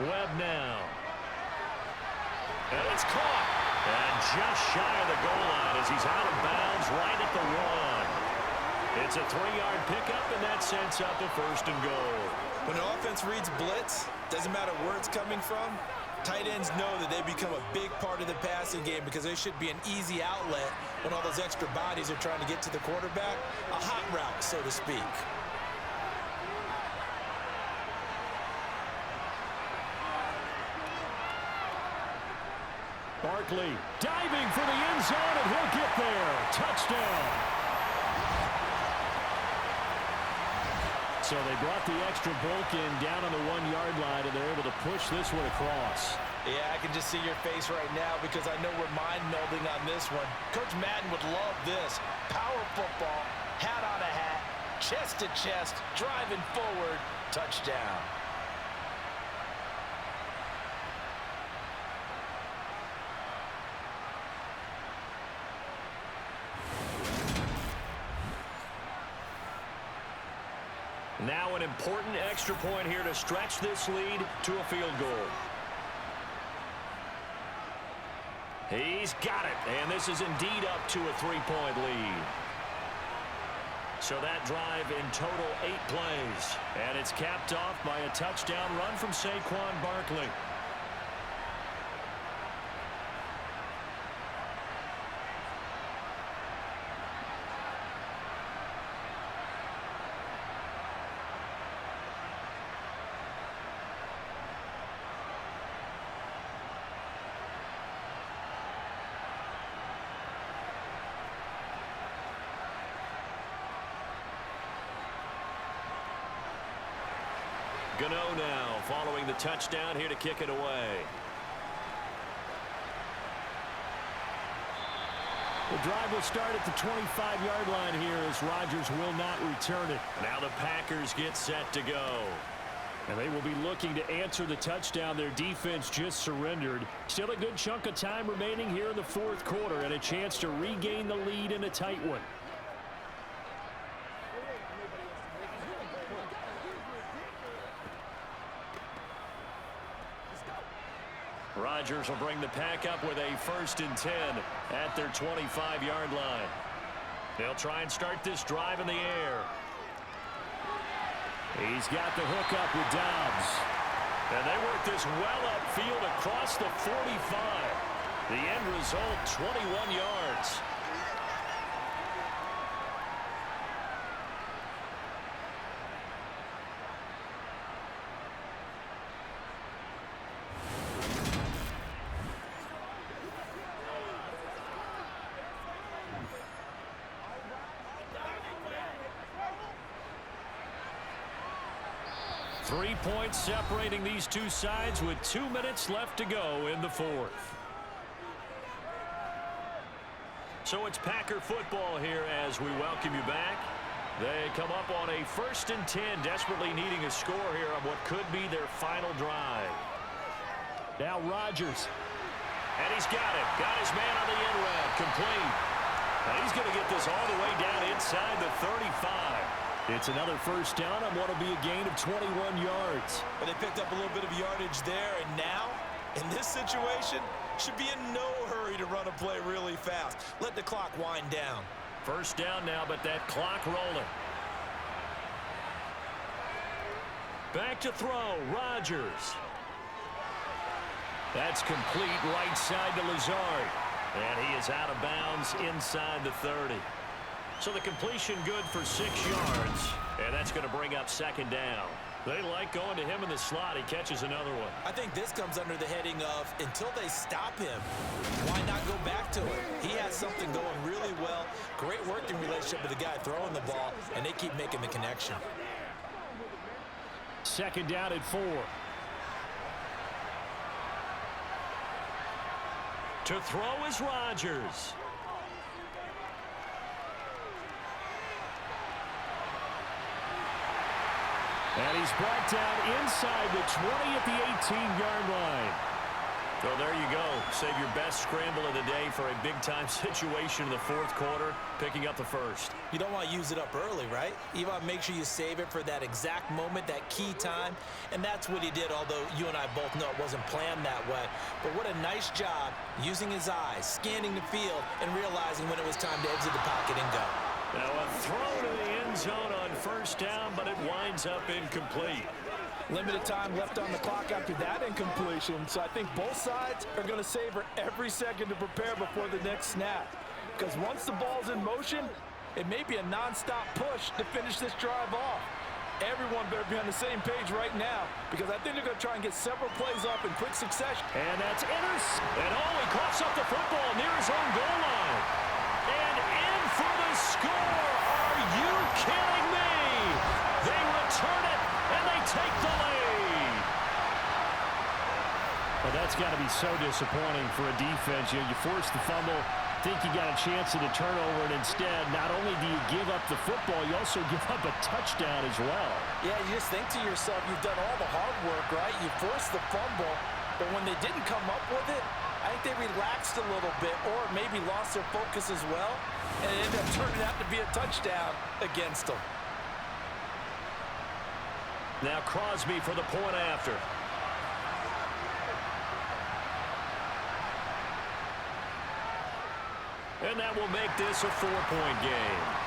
Webb now. And it's caught. And just shy of the goal line as he's out of bounds right at the 1. It's a 3-yard pickup, and that sets up a 1st and goal. When an offense reads blitz, doesn't matter where it's coming from, tight ends know that they become a big part of the passing game because there should be an easy outlet when all those extra bodies are trying to get to the quarterback. A hot route, so to speak. Barkley diving for the end zone, and he'll get there. Touchdown. So they brought the extra bulk in down on the 1-yard line, and they're able to push this one across. Yeah, I can just see your face right now because I know we're mind melding on this one. Coach Madden would love this. Power football, hat on a hat, chest to chest, driving forward, touchdown. Now an important extra point here to stretch this lead to a field goal. He's got it, and this is indeed up to a 3-point lead. So that drive in total 8 plays, and it's capped off by a touchdown run from Saquon Barkley. Gano now following the touchdown here to kick it away. The drive will start at the 25-yard line here as Rodgers will not return it. Now the Packers get set to go. And they will be looking to answer the touchdown their defense just surrendered. Still a good chunk of time remaining here in the 4th quarter and a chance to regain the lead in a tight one. Rodgers will bring the pack up with a 1st and 10 at their 25-yard line. They'll try and start this drive in the air. He's got the hook up with Dobbs. And they work this well upfield across the 45. The end result, 21 yards. 3 points separating these two sides with 2 minutes left to go in the fourth. So it's Packer football here as we welcome you back. They come up on a 1st and 10, desperately needing a score here on what could be their final drive. Now Rodgers. And he's got it. Got his man on the end route. Complete. And he's going to get this all the way down inside the 35. It's another first down on what will be a gain of 21 yards. But they picked up a little bit of yardage there, and now, in this situation, should be in no hurry to run a play really fast. Let the clock wind down. First down now, but that clock rolling. Back to throw, Rodgers. That's complete right side to Lazard. And he is out of bounds inside the 30. So the completion good for 6 yards. And that's going to bring up 2nd down. They like going to him in the slot. He catches another one. I think this comes under the heading of until they stop him, why not go back to it? He has something going really well. Great working relationship with the guy throwing the ball, and they keep making the connection. 2nd down at 4. To throw is Rodgers. And he's brought down inside the 20 at the 18-yard line. So there you go. Save your best scramble of the day for a big-time situation in the 4th quarter, picking up the 1st. You don't want to use it up early, right? You want to make sure you save it for that exact moment, that key time. And that's what he did, although you and I both know it wasn't planned that way. But what a nice job using his eyes, scanning the field, and realizing when it was time to exit the pocket and go. Now a throw to the end zone on 1st down, but it winds up incomplete. Limited time left on the clock after that incompletion, so I think both sides are going to savor every second to prepare before the next snap. Because once the ball's in motion, it may be a non-stop push to finish this drive off. Everyone better be on the same page right now, because I think they're going to try and get several plays off in quick succession. And that's and he coughs up the football near his own goal line. And in for the score. Are you kidding me? They return it, and they take the lead. Well, that's got to be so disappointing for a defense. You force the fumble, think you got a chance at a turnover, and instead, not only do you give up the football, you also give up a touchdown as well. Yeah, you just think to yourself, you've done all the hard work, right? You forced the fumble, but when they didn't come up with it, I think they relaxed a little bit or maybe lost their focus as well, and it ended up turning out to be a touchdown against them. Now Crosby for the point after. And that will make this a 4-point game.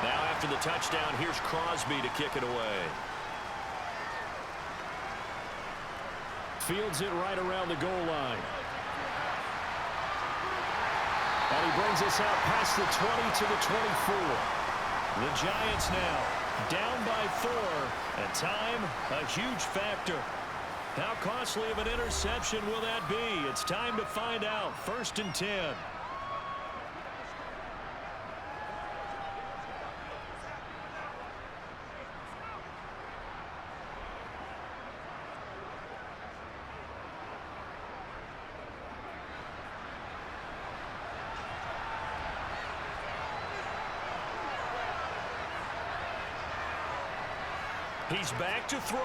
Now after the touchdown, here's Crosby to kick it away. Fields it right around the goal line. And he brings us out past the 20 to the 24. The Giants now down by 4. And time, a huge factor. How costly of an interception will that be? It's time to find out. 1st and 10. He's back to throw.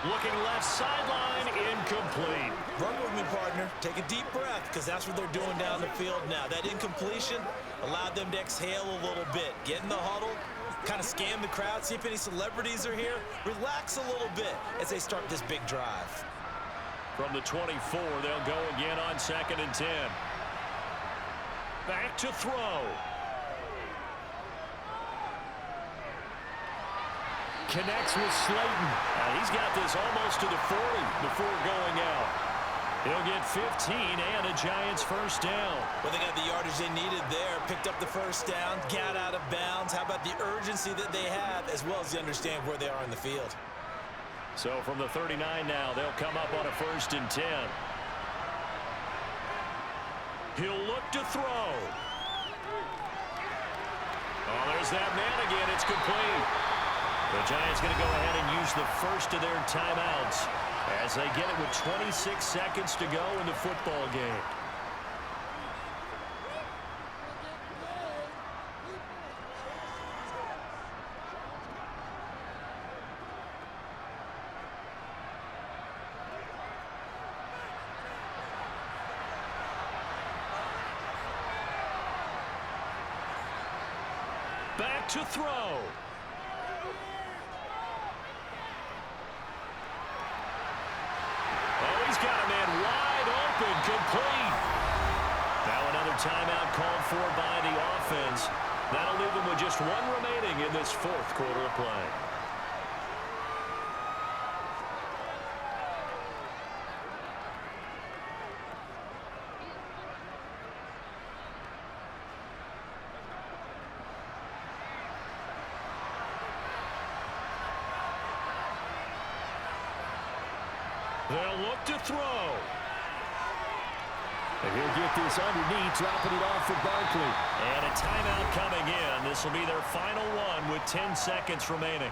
Looking left sideline, incomplete. Run with me, partner. Take a deep breath, because that's what they're doing down the field now. That incompletion allowed them to exhale a little bit. Get in the huddle, kind of scan the crowd, see if any celebrities are here. Relax a little bit as they start this big drive. From the 24, they'll go again on 2nd and 10. Back to throw. connects with Slayton. He's got this almost to the 40 before going out. He'll get 15 and a Giants first down. Well, they got the yardage they needed there, picked up the first down, got out of bounds. How about the urgency that they have, as well as they understand where they are in the field? So from the 39 now, they'll come up on a 1st and 10. He'll look to throw. Oh, there's that man again. It's complete. The Giants going to go ahead and use the first of their timeouts as they get it with 26 seconds to go in the football game. Back to throw. Oh, he's got a man wide open, complete. Now another timeout called for by the offense. That'll leave them with just one remaining in this 4th quarter of play. They'll look to throw. And he'll get this underneath, dropping it off for Barkley. And a timeout coming in. This will be their final one with 10 seconds remaining.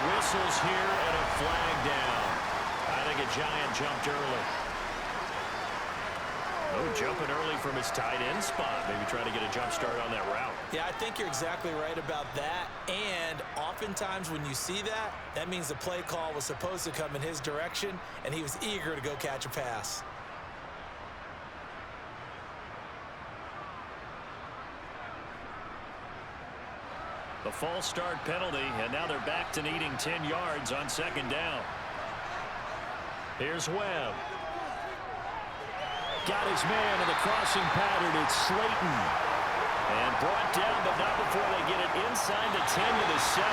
Whistles here and a flag down. I think a Giant jumped early. Oh, jumping early from his tight end spot. Maybe trying to get a jump start on that route. Yeah, I think you're exactly right about that. And oftentimes when you see that, that means the play call was supposed to come in his direction, and he was eager to go catch a pass. The false start penalty, and now they're back to needing 10 yards on 2nd down. Here's Webb. Got his man in the crossing pattern. It's Slayton. And brought down, but not before they get it inside the 10 to the 7.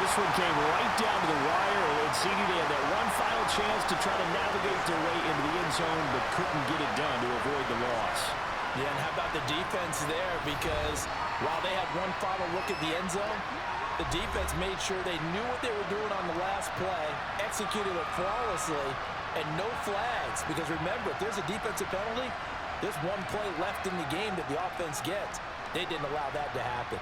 This one came right down to the wire. It seemed they had that one final chance to try to navigate their way into the end zone, but couldn't get it done to avoid the loss. Yeah, and how about the defense there? Because while they had one final look at the end zone, the defense made sure they knew what they were doing on the last play, executed it flawlessly, and no flags. Because remember, if there's a defensive penalty, there's one play left in the game that the offense gets. They didn't allow that to happen.